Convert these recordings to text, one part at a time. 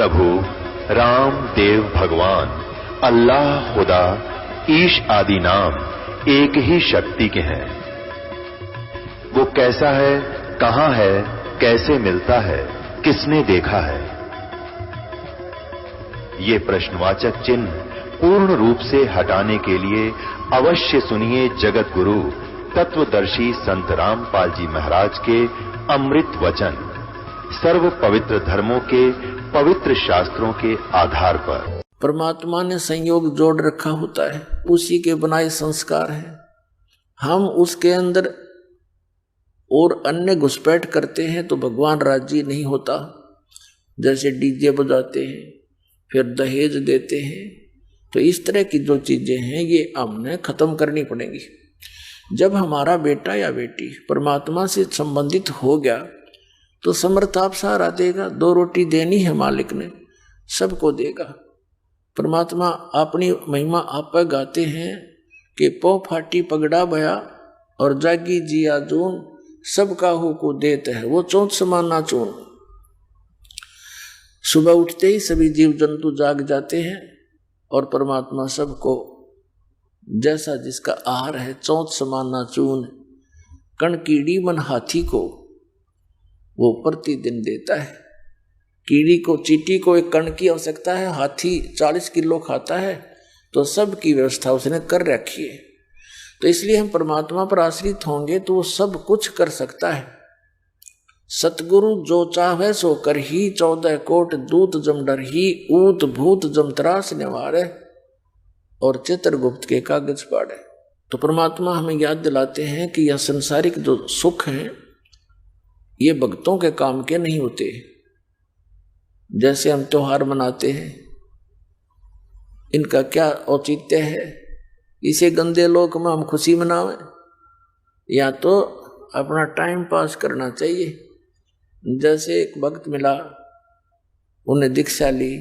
प्रभु राम देव भगवान अल्लाह खुदा ईश आदि नाम एक ही शक्ति के हैं। वो कैसा है, कहां है, कैसे मिलता है, किसने देखा है? ये प्रश्नवाचक चिन्ह पूर्ण रूप से हटाने के लिए अवश्य सुनिए जगत गुरु तत्वदर्शी संत रामपाल जी महाराज के अमृत वचन, सर्व पवित्र धर्मों के पवित्र शास्त्रों के आधार पर। परमात्मा ने संयोग जोड़ रखा होता है, उसी के बनाए संस्कार हैं। हम उसके अंदर और अन्य घुसपैठ करते हैं तो भगवान राजी नहीं होता। जैसे डीजे बजाते हैं, फिर दहेज देते हैं, तो इस तरह की जो चीजें हैं ये हमने खत्म करनी पड़ेंगी। जब हमारा बेटा या बेटी परमात्मा से संबंधित हो गया तो समर्थ आप सहारा देगा। 2 रोटी देनी है मालिक ने, सबको देगा। परमात्मा अपनी महिमा आप पर गाते हैं कि पौ फाटी पगड़ा भया और जागी जिया जून, सबका हो को देता है वो चौथ समाना चून। सुबह उठते ही सभी जीव जंतु जाग जाते हैं और परमात्मा सबको जैसा जिसका आहार है चौथ समाना चून। कण कीड़ी मन हाथी को वो प्रतिदिन देता है। कीड़ी को, चींटी को एक कण की आवश्यकता है, हाथी 40 किलो खाता है, तो सब की व्यवस्था उसने कर रखी है। तो इसलिए हम परमात्मा पर आश्रित होंगे तो वो सब कुछ कर सकता है। सतगुरु जो चाहे सो कर ही, 14 कोट दूत जम डर ही, ऊत भूत जम त्रास निवारे और चित्रगुप्त के कागज पाड़े। तो परमात्मा हमें याद दिलाते हैं कि यह संसारिक जो सुख हैं ये भक्तों के काम के नहीं होते। जैसे हम त्योहार मनाते हैं, इनका क्या औचित्य है? इसे गंदे लोक में हम खुशी मनावें या तो अपना टाइम पास करना चाहिए। जैसे एक भक्त मिला, उन्हें दीक्षा ली,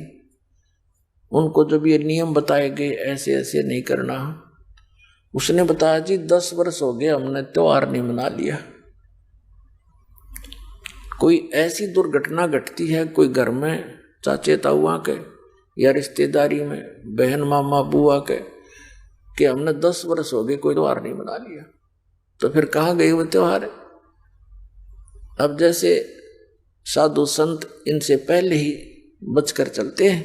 उनको जब ये नियम बताए गए ऐसे ऐसे नहीं करना, उसने बताया जी 10 वर्ष हो गए हमने त्योहार नहीं मना लिया। कोई ऐसी दुर्घटना घटती है कोई घर में, चाचे ताऊआ के या रिश्तेदारी में बहन मामा बुआ के, कि हमने 10 वर्ष हो गए कोई त्योहार नहीं मना लिया, तो फिर कहाँ गए वो त्योहार? अब जैसे साधु संत इनसे पहले ही बचकर चलते हैं।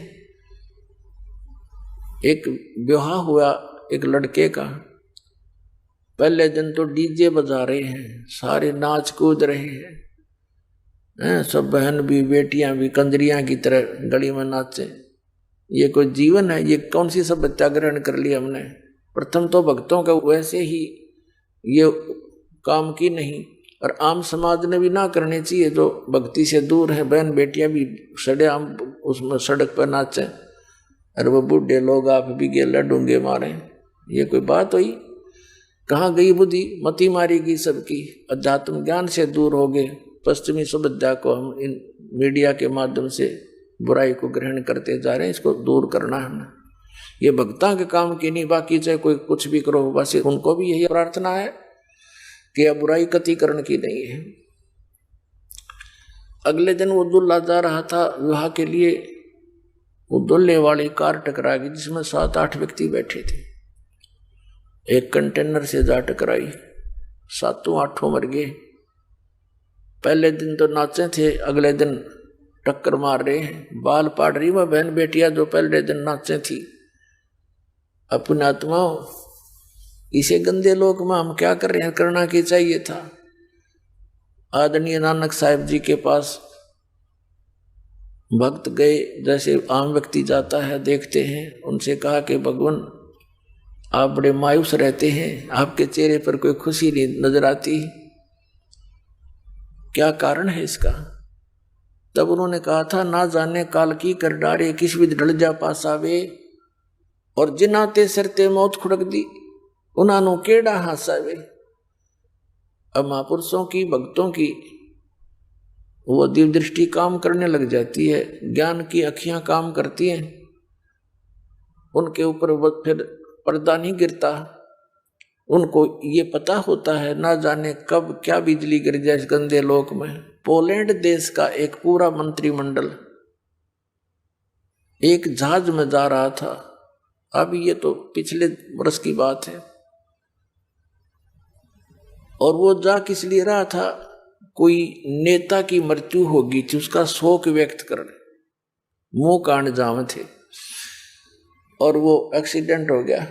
एक विवाह हुआ एक लड़के का, पहले दिन तो डीजे बजा रहे हैं, सारे नाच कूद रहे हैं, सब बहन भी बेटियां भी कंजरियां की तरह गली में नाचे। ये कोई जीवन है? ये कौन सी सभ्यता ग्रहण कर ली हमने? प्रथम तो भक्तों का वैसे ही ये काम की नहीं, और आम समाज ने भी ना करने चाहिए। जो भक्ति से दूर है, बहन बेटियां भी सड़े आम उसमें सड़क पर नाचे, और वो बूढ़े लोग आप भी गेला डूंगे मारे। ये कोई बात हुई? कहाँ गई बुद्धि? मती मारेगी सबकी। अध्यात्म ज्ञान से दूर हो गए। पश्चिमी सभ्यता को हम इन मीडिया के माध्यम से बुराई को ग्रहण करते जा रहे हैं, इसको दूर करना है हमें। ये भक्तां के काम की नहीं, बाकी चाहे कोई कुछ भी करो, बस उनको भी यही प्रार्थना है कि यह बुराई कतिकरण की नहीं है। अगले दिन वो दूल्हा जा रहा था विवाह के लिए, वो दूल्हे वाली कार टकरा गई जिसमें 7-8 व्यक्ति बैठे थे। एक कंटेनर से जा टकराई, 7-8 मर गए। पहले दिन तो नाचे थे, अगले दिन टक्कर मार रहे हैं। बाल पाड़ रही वह बहन बेटियां जो पहले दिन नाचे थी। अपने आत्माओं, इसे गंदे लोक में हम क्या कर रहे हैं? करना की चाहिए था। आदरणीय नानक साहिब जी के पास भक्त गए, जैसे आम व्यक्ति जाता है, देखते हैं। उनसे कहा कि भगवान आप बड़े मायूस रहते हैं, आपके चेहरे पर कोई खुशी नहीं नजर आती, क्या कारण है इसका? तब उन्होंने कहा था, ना जाने काल की कर डारे, किस विध ढल जा पास आवे, और जिनाते सरते मौत खुड़क दी, उन्होंने केड़ा हासावे। अब महापुरुषों की, भक्तों की वो दिव्य दृष्टि काम करने लग जाती है, ज्ञान की अखियां काम करती हैं, उनके ऊपर वो फिर पर्दा नहीं गिरता। उनको ये पता होता है ना जाने कब क्या बिजली गिर जाए इस गंदे लोक में। पोलैंड देश का एक पूरा मंत्रिमंडल एक जहाज में जा रहा था, अभी ये तो पिछले वर्ष की बात है, और वो जा किस लिए रहा था, कोई नेता की मृत्यु हो गई थी, उसका शोक व्यक्त करने, मुंह कांड जाम थे, और वो एक्सीडेंट हो गया,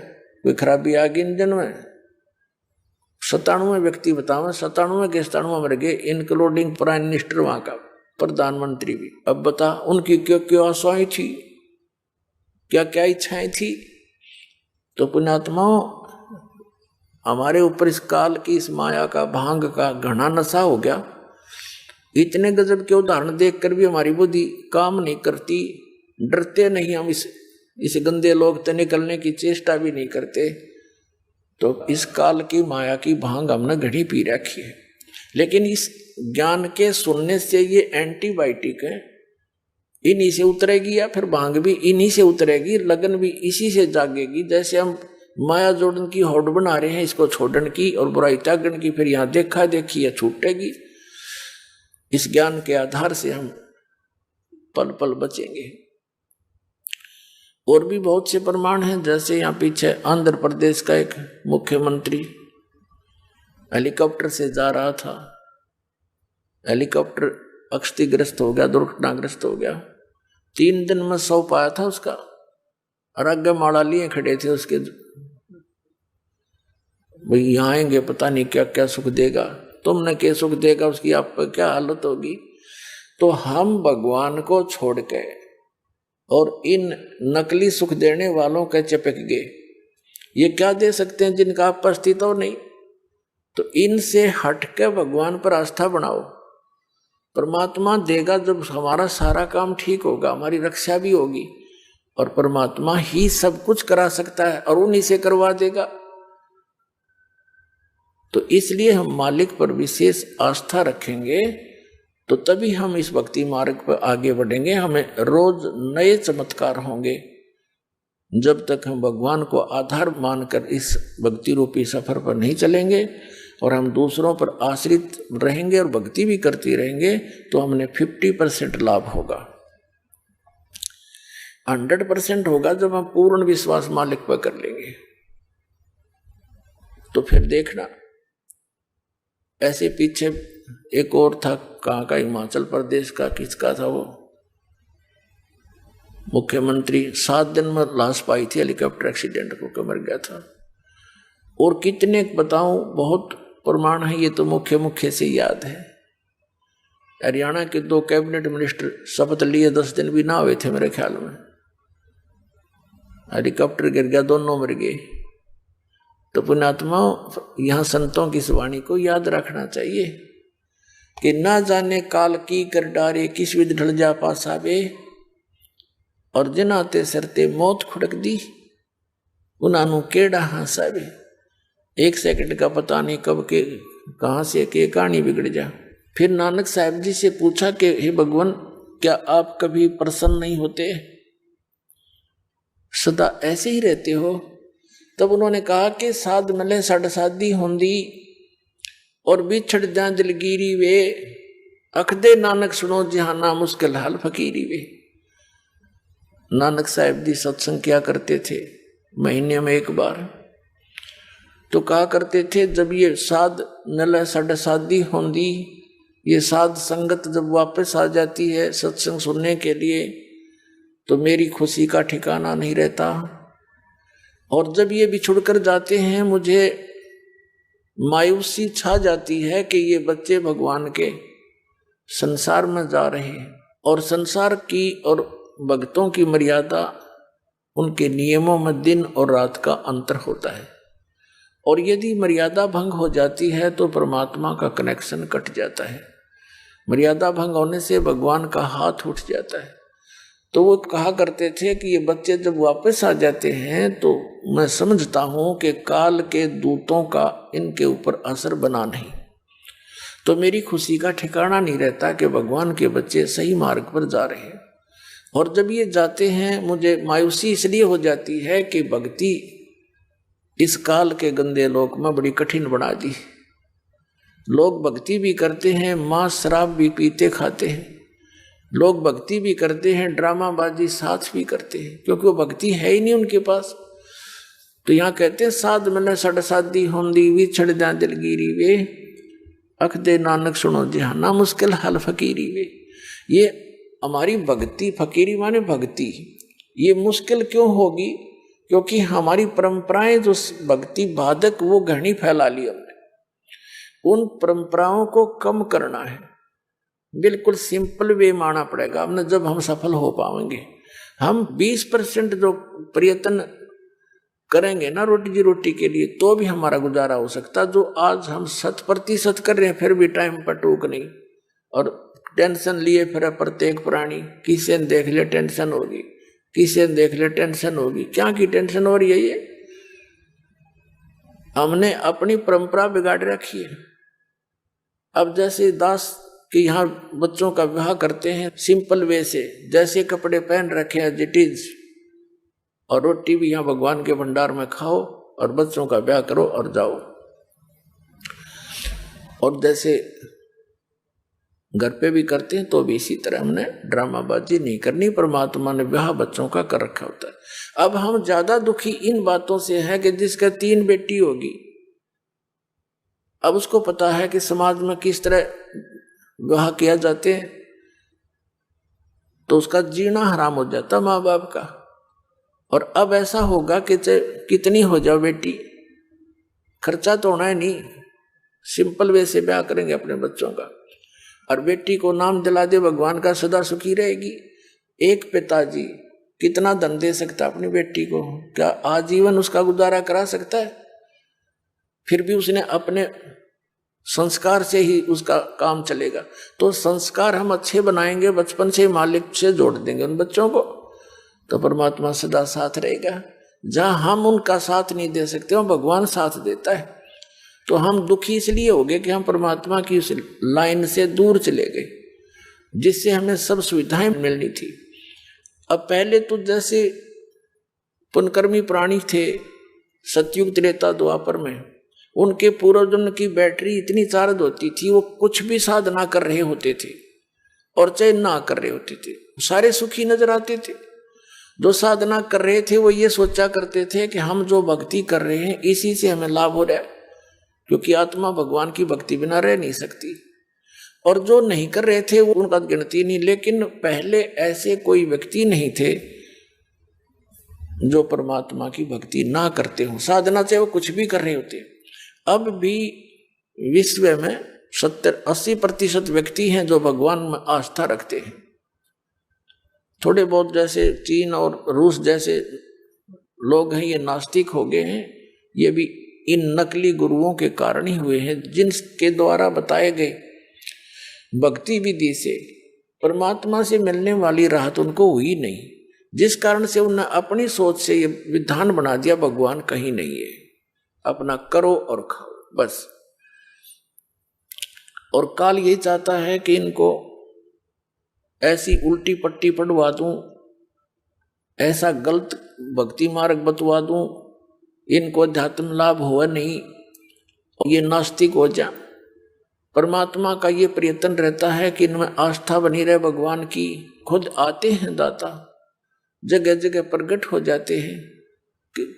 कोई खराबी आ गई इंजन में। 97 व्यक्ति बताओ, 97 के 97 मर गए, इंक्लूडिंग प्राइम मिनिस्टर, वहां का प्रधानमंत्री भी। अब बता उनकी क्यों क्यों आशाएं थी, क्या क्या इच्छाएं थी। तो पुण्यात्माओं, हमारे ऊपर इस काल की, इस माया का, भांग का घना नशा हो गया। इतने गजब के उदाहरण देखकर भी हमारी बुद्धि काम नहीं करती, डरते नहीं हम इस गंदे लोग से निकलने की चेष्टा भी नहीं करते। तो इस काल की माया की भांग हमने घड़ी पी रखी है। लेकिन इस ज्ञान के सुनने से ये एंटीबायोटिक है, इन्हीं से उतरेगी, या फिर भांग भी इन्हीं से उतरेगी, लगन भी इसी से जागेगी। जैसे हम माया जोड़न की होड़ बना रहे हैं, इसको छोड़न की और बुराई त्यागन की, फिर यहाँ देखा देखी या छूटेगी। इस ज्ञान के आधार से हम पल पल बचेंगे। और भी बहुत से प्रमाण हैं, जैसे यहाँ पीछे आंध्र प्रदेश का एक मुख्यमंत्री हेलीकॉप्टर से जा रहा था, हेलीकॉप्टर क्षतिग्रस्त हो गया, दुर्घटनाग्रस्त हो गया। 3 दिन में 100 पाया था उसका, और आगे माड़ा लिए खड़े थे उसके, भाई यहाँ आएंगे पता नहीं क्या क्या सुख देगा, तुमने क्या सुख देगा, उसकी आप पर क्या हालत होगी। तो हम भगवान को छोड़ के और इन नकली सुख देने वालों के चिपक गए। ये क्या दे सकते हैं जिनका आप पर अस्तित्व नहीं। तो इनसे हट के भगवान पर आस्था बनाओ, परमात्मा देगा। जब हमारा सारा काम ठीक होगा, हमारी रक्षा भी होगी, और परमात्मा ही सब कुछ करा सकता है और उन्हीं से करवा देगा। तो इसलिए हम मालिक पर विशेष आस्था रखेंगे, तो तभी हम इस भक्ति मार्ग पर आगे बढ़ेंगे। हमें रोज नए चमत्कार होंगे। जब तक हम भगवान को आधार मानकर इस भक्ति रूपी सफर पर नहीं चलेंगे और हम दूसरों पर आश्रित रहेंगे और भक्ति भी करती रहेंगे, तो हमने 50% लाभ होगा। 100% होगा जब हम पूर्ण विश्वास मालिक पर कर लेंगे। तो फिर देखना, ऐसे पीछे एक और था, कहाँ का, हिमाचल प्रदेश का, किसका था वो मुख्यमंत्री, 7 दिन में लाश पाई थी, हेलीकॉप्टर एक्सीडेंट को मर गया था। और कितने बताऊं, बहुत प्रमाण है, ये तो मुख्य से याद है। हरियाणा के 2 कैबिनेट मिनिस्टर शपथ लिए, 10 दिन भी ना हुए थे मेरे ख्याल में, हेलीकॉप्टर गिर गया, दोनों मर गए। तो पुण्यात्माओं, यहाँ संतों की इस वाणी को याद रखना चाहिए कि ना जाने काल की कर डारे, किस विध ढल जा पासा बे, और जिनाते सरते मौत खुड़क दी, उन्होंने केड़ा हासा बे। 1 सेकंड का पता नहीं कब के कहाँ से के कहानी बिगड़ जा। फिर नानक साहब जी से पूछा कि हे भगवान, क्या आप कभी प्रसन्न नहीं होते, सदा ऐसे ही रहते हो? तब उन्होंने कहा कि साध मले साढ़ साधी होंदी, और बिछड़ जा दिलगिरी वे, अखदे नानक सुनो जहाना मुश्किल हाल फकीरी वे। नानक साहब जी सत्संग किया करते थे महीने में 1 बार। तो कहा करते थे, जब ये साध नल साढ़ साधी होंदी, ये साध संगत जब वापस आ जाती है सत्संग सुनने के लिए, तो मेरी खुशी का ठिकाना नहीं रहता। और जब ये बिछुड़ कर जाते हैं, मुझे मायूसी छा जाती है कि ये बच्चे भगवान के संसार में जा रहे हैं। और संसार की और भक्तों की मर्यादा, उनके नियमों में दिन और रात का अंतर होता है, और यदि मर्यादा भंग हो जाती है तो परमात्मा का कनेक्शन कट जाता है। मर्यादा भंग होने से भगवान का हाथ उठ जाता है। तो वो कहा करते थे कि ये बच्चे जब वापस आ जाते हैं तो मैं समझता हूं कि काल के दूतों का इनके ऊपर असर बना नहीं, तो मेरी खुशी का ठिकाना नहीं रहता कि भगवान के बच्चे सही मार्ग पर जा रहे हैं। और जब ये जाते हैं, मुझे मायूसी इसलिए हो जाती है कि भक्ति इस काल के गंदे लोक में बड़ी कठिन बना दी। लोग भक्ति भी करते हैं, मांस शराब भी पीते खाते हैं, लोग भक्ति भी करते हैं, ड्रामाबाजी साथ भी करते हैं, क्योंकि वो भक्ति है ही नहीं उनके पास। तो यहाँ कहते हैं साध मैंने सड़ सादी होंदी विछड़ जा दिलगिरी वे, अख दे नानक सुनो जहाना मुश्किल हल फकीरी वे। ये हमारी भक्ति, फकीरी माने भक्ति, ये मुश्किल क्यों होगी? क्योंकि हमारी परंपराएं जो भक्ति बाधक वो घनी फैला ली हमने। उन परंपराओं को कम करना है, बिल्कुल सिंपल वे माना पड़ेगा हमने, जब हम सफल हो पाएंगे। हम 20% जो प्रयत्न करेंगे ना रोटी के लिए, तो भी हमारा गुजारा हो सकता। जो आज हम 100% कर रहे हैं, फिर भी टाइम पर टूक नहीं, और टेंशन लिए फिर प्रत्येक प्राणी, किसी ने देख ले टेंशन होगी, किसी ने देख ले टेंशन होगी। क्या की टेंशन हो रही है? ये हमने अपनी परंपरा बिगाड़ रखी है। अब जैसे दास के यहाँ बच्चों का विवाह करते हैं सिंपल वे से, जैसे कपड़े पहन रखे हैं जिटीज, और रोटी भी यहाँ भगवान के भंडार में खाओ और बच्चों का ब्याह करो और जाओ। और जैसे घर पे भी करते हैं तो भी इसी तरह हमने ड्रामाबाजी नहीं करनी। परमात्मा ने ब्याह बच्चों का कर रखा होता है। अब हम ज्यादा दुखी इन बातों से है कि जिसका 3 बेटी होगी, अब उसको पता है कि समाज में किस तरह विवाह किया जाते हैं, तो उसका जीना हराम हो जाता माँ बाप का। और अब ऐसा होगा कि कितनी हो जाओ बेटी, खर्चा तो होना है नहीं, सिंपल वे से ब्याह करेंगे अपने बच्चों का, और बेटी को नाम दिला दे भगवान का, सदा सुखी रहेगी। एक पिताजी कितना धन दे सकता अपनी बेटी को? क्या आजीवन उसका गुजारा करा सकता है? फिर भी उसने अपने संस्कार से ही उसका काम चलेगा। तो संस्कार हम अच्छे बनाएंगे, बचपन से मालिक से जोड़ देंगे उन बच्चों को, तो परमात्मा सदा साथ रहेगा। जहां हम उनका साथ नहीं दे सकते, वहां भगवान साथ देता है। तो हम दुखी इसलिए हो गए कि हम परमात्मा की उस लाइन से दूर चले गए, जिससे हमें सब सुविधाएं मिलनी थी। अब पहले तो जैसे पुनकर्मी प्राणी थे सतयुग त्रेता द्वापर में, उनके पूर्वजन्म की बैटरी इतनी चार्ज होती थी, वो कुछ भी साधना कर रहे होते थे और चाहे ना कर रहे होते थे, सारे सुखी नजर आते थे। जो साधना कर रहे थे वो ये सोचा करते थे कि हम जो भक्ति कर रहे हैं इसी से हमें लाभ हो रहा है, क्योंकि आत्मा भगवान की भक्ति बिना रह नहीं सकती। और जो नहीं कर रहे थे वो उनका गिनती नहीं। लेकिन पहले ऐसे कोई व्यक्ति नहीं थे जो परमात्मा की भक्ति ना करते हो, साधना से वो कुछ भी कर रहे होते। अब भी विश्व में 70-80% व्यक्ति हैं जो भगवान में आस्था रखते हैं। थोड़े बहुत जैसे चीन और रूस जैसे लोग हैं, ये नास्तिक हो गए हैं। ये भी इन नकली गुरुओं के कारण ही हुए हैं, जिनके द्वारा बताए गए भक्ति विधि से परमात्मा से मिलने वाली राहत उनको हुई नहीं, जिस कारण से उन्होंने अपनी सोच से ये विधान बना दिया भगवान कहीं नहीं है, अपना करो और खाओ बस। और काल यही चाहता है कि इनको ऐसी उल्टी पट्टी पढ़वा दूं, ऐसा गलत भक्ति मार्ग बतवा दूं, इनको अध्यात्म लाभ हुआ नहीं, ये नास्तिक हो जा। परमात्मा का ये प्रयत्न रहता है कि इनमें आस्था बनी रहे भगवान की। खुद आते हैं दाता, जगह जगह प्रकट हो जाते हैं,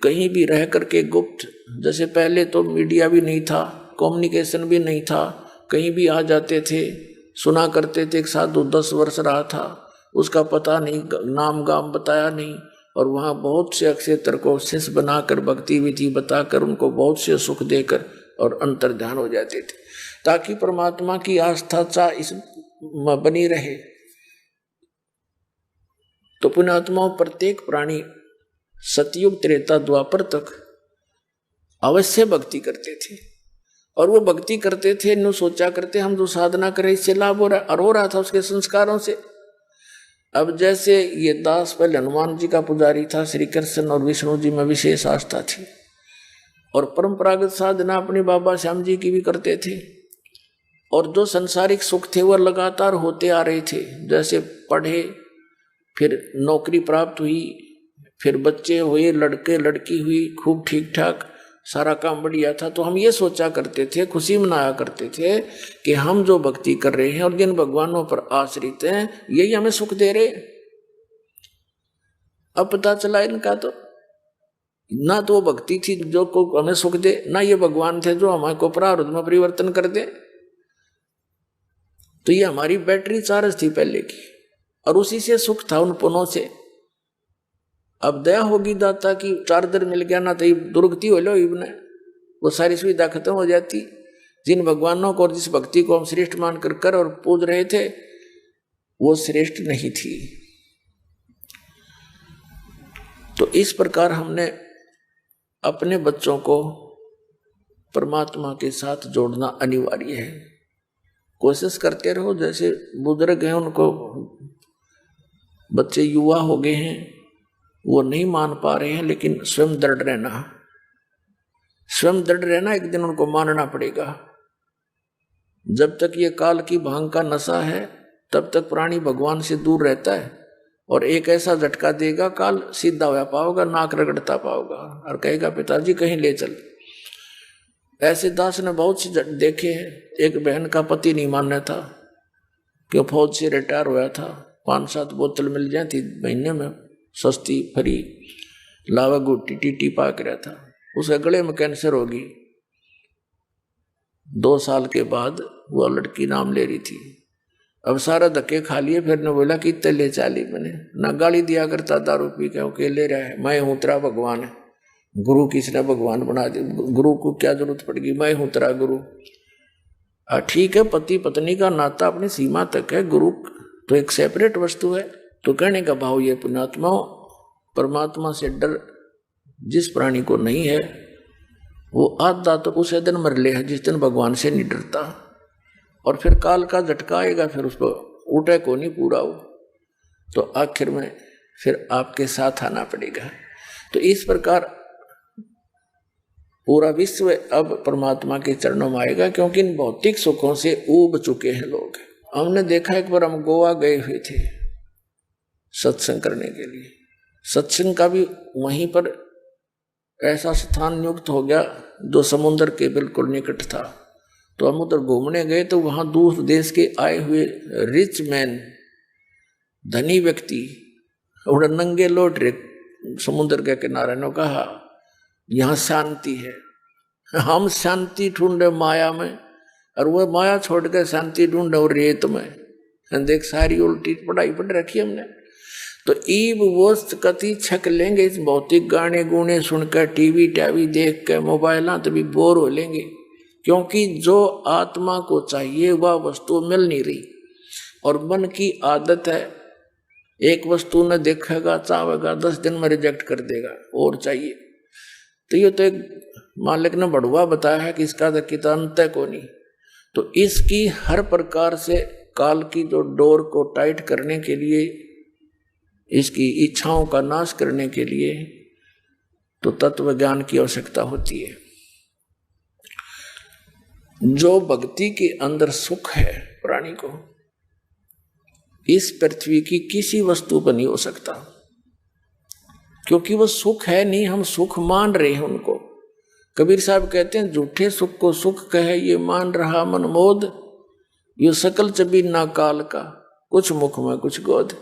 कहीं भी रह करके गुप्त। जैसे पहले तो मीडिया भी नहीं था, कम्युनिकेशन भी नहीं था, कहीं भी आ जाते थे, सुना करते थे। एक साधु 10 वर्ष रहा था, उसका पता नहीं, नाम गाम बताया नहीं, और वहाँ बहुत से अक्षेत्र को शिष्य बनाकर भक्ति विधि बताकर उनको बहुत से सुख देकर और अंतर ध्यान हो जाते थे, ताकि परमात्मा की आस्था चा इस बनी रहे। तो पुण्यात्माओं, प्रत्येक प्राणी सतयुग त्रेता द्वापर तक अवश्य भक्ति करते थे, और वो भक्ति करते थे नो सोचा करते हम जो साधना करें इससे लाभ हो रहा, और हो रहा था उसके संस्कारों से। अब जैसे ये दास पहले हनुमान जी का पुजारी था, श्री कृष्ण और विष्णु जी में विशेष आस्था थी, और परंपरागत साधना अपने बाबा श्याम जी की भी करते थे। और जो संसारिक सुख थे वह लगातार होते आ रहे थे। जैसे पढ़े, फिर नौकरी प्राप्त हुई, फिर बच्चे हुए, लड़के लड़की हुई, खूब ठीक ठाक सारा काम बढ़िया था, तो हम ये सोचा करते थे, खुशी मनाया करते थे कि हम जो भक्ति कर रहे हैं और जिन भगवानों पर आश्रित हैं यही हमें सुख दे रहे। अब पता चला इनका तो ना तो भक्ति थी जो को हमें सुख दे, ना ये भगवान थे जो हमारे को प्रारब्ध में परिवर्तन कर दे। तो ये हमारी बैटरी चार्ज थी पहले की, और उसी से सुख था उन पुनों से। अब दया होगी दाता की चार्जर मिल गया ना, तो ये दुर्गति हो लो इबने, वो सारी सुविधा खत्म हो जाती। जिन भगवानों को और जिस भक्ति को हम श्रेष्ठ मान कर और पूज रहे थे वो श्रेष्ठ नहीं थी। तो इस प्रकार हमने अपने बच्चों को परमात्मा के साथ जोड़ना अनिवार्य है। कोशिश करते रहो, जैसे बुजुर्ग हैं उनको, बच्चे युवा हो गए हैं वो नहीं मान पा रहे हैं, लेकिन स्वयं दृढ़ रहना, स्वयं दृढ़ रहना, एक दिन उनको मानना पड़ेगा। जब तक ये काल की भांग का नशा है तब तक प्राणी भगवान से दूर रहता है, और एक ऐसा झटका देगा काल, सीधा होया पाओगा, नाक रगड़ता पाओगा और कहेगा पिताजी कहीं ले चल। ऐसे दास ने बहुत से देखे हैं। एक बहन का पति नहीं मानना था कि फौज से रिटायर हुआ था, 5-7 बोतल मिल जाती महीने में सस्ती फ्री, लावा गुट्टी टीटी पाक रहा था, उसके गले में कैंसर होगी। 2 साल के बाद वो लड़की नाम ले रही थी। अब सारा धक्के खा लिए, फिर ने बोला कि इतने ले चाली, मैंने ना गाली दिया करता दारू पी के ले रहा है, मैं हूं तेरा भगवान है, गुरु किसने भगवान बना दिया, गुरु को क्या जरूरत पड़ेगी, मैं हूं तेरा गुरु। ठीक है, पति पत्नी का नाता अपनी सीमा तक है, गुरु तो एक सेपरेट वस्तु है। तो कहने का भाव ये पुण्यात्मा, परमात्मा से डर जिस प्राणी को नहीं है वो आधा तो उसे दिन मर ले है जिस दिन भगवान से नहीं डरता, और फिर काल का झटका आएगा, फिर उसको उठे को नहीं पूरा हो, तो आखिर में फिर आपके साथ आना पड़ेगा। तो इस प्रकार पूरा विश्व अब परमात्मा के चरणों में आएगा, क्योंकि इन भौतिक सुखों से ऊब चुके हैं लोग। हमने देखा एक बार हम गोवा गए हुए थे सत्संग करने के लिए, सत्संग का भी वहीं पर ऐसा स्थान नियुक्त हो गया जो समुद्र के बिल्कुल निकट था। तो हम उधर घूमने गए तो वहां दूर देश के आए हुए रिच मैन, धनी व्यक्ति उड़े नंगे लौट रहे समुद्र के किनारे ने कहा यहाँ शांति है। हम शांति ढूंढे माया में, और वो माया छोड़ के शांति ढूंढे और रेत में। देख सारी उल्टी पढ़ाई पढ़ रखी हमने। तो ईब वस्त कति छक लेंगे इस भौतिक गाने गुने सुनकर, टीवी टावी देख के, मोबाइल तो भी बोर हो लेंगे, क्योंकि जो आत्मा को चाहिए वह वस्तु मिल नहीं रही। और मन की आदत है, एक वस्तु न देखेगा चाहेगा 10 दिन में रिजेक्ट कर देगा, और चाहिए। तो ये तो एक मालिक ने बढ़ुआ बताया है कि इसका तो कितना अंत है को नहीं। तो इसकी हर प्रकार से काल की जो डोर को टाइट करने के लिए, इसकी इच्छाओं का नाश करने के लिए तो तत्व ज्ञान की आवश्यकता होती है। जो भक्ति के अंदर सुख है प्राणी को, इस पृथ्वी की किसी वस्तु पर नहीं हो सकता, क्योंकि वो सुख है नहीं, हम सुख मान रहे हैं उनको। कबीर साहब कहते हैं झूठे सुख को सुख कहे ये मान रहा मन मोद, ये सकल चबी ना काल का, कुछ मुख में कुछ गोद।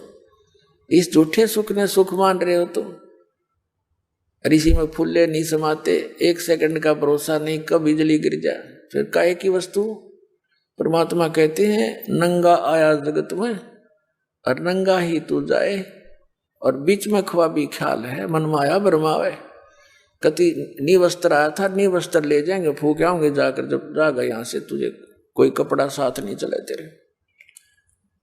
इस झूठे सुख ने सुख मान रहे हो तुम। ऋषि में फूले नहीं समाते, 1 सेकंड का भरोसा नहीं कब बिजली गिर जाए, फिर काहे की वस्तु। परमात्मा कहते हैं नंगा आया जगत में और नंगा ही तू जाए, और बीच में ख्वाबी ख्याल है मन माया भरमावे। कति निवस्त्र आया था, निवस्त्र ले जाएंगे, फूक आऊंगे जाकर, जब जागा यहां से तुझे कोई कपड़ा साथ नहीं चले तेरे।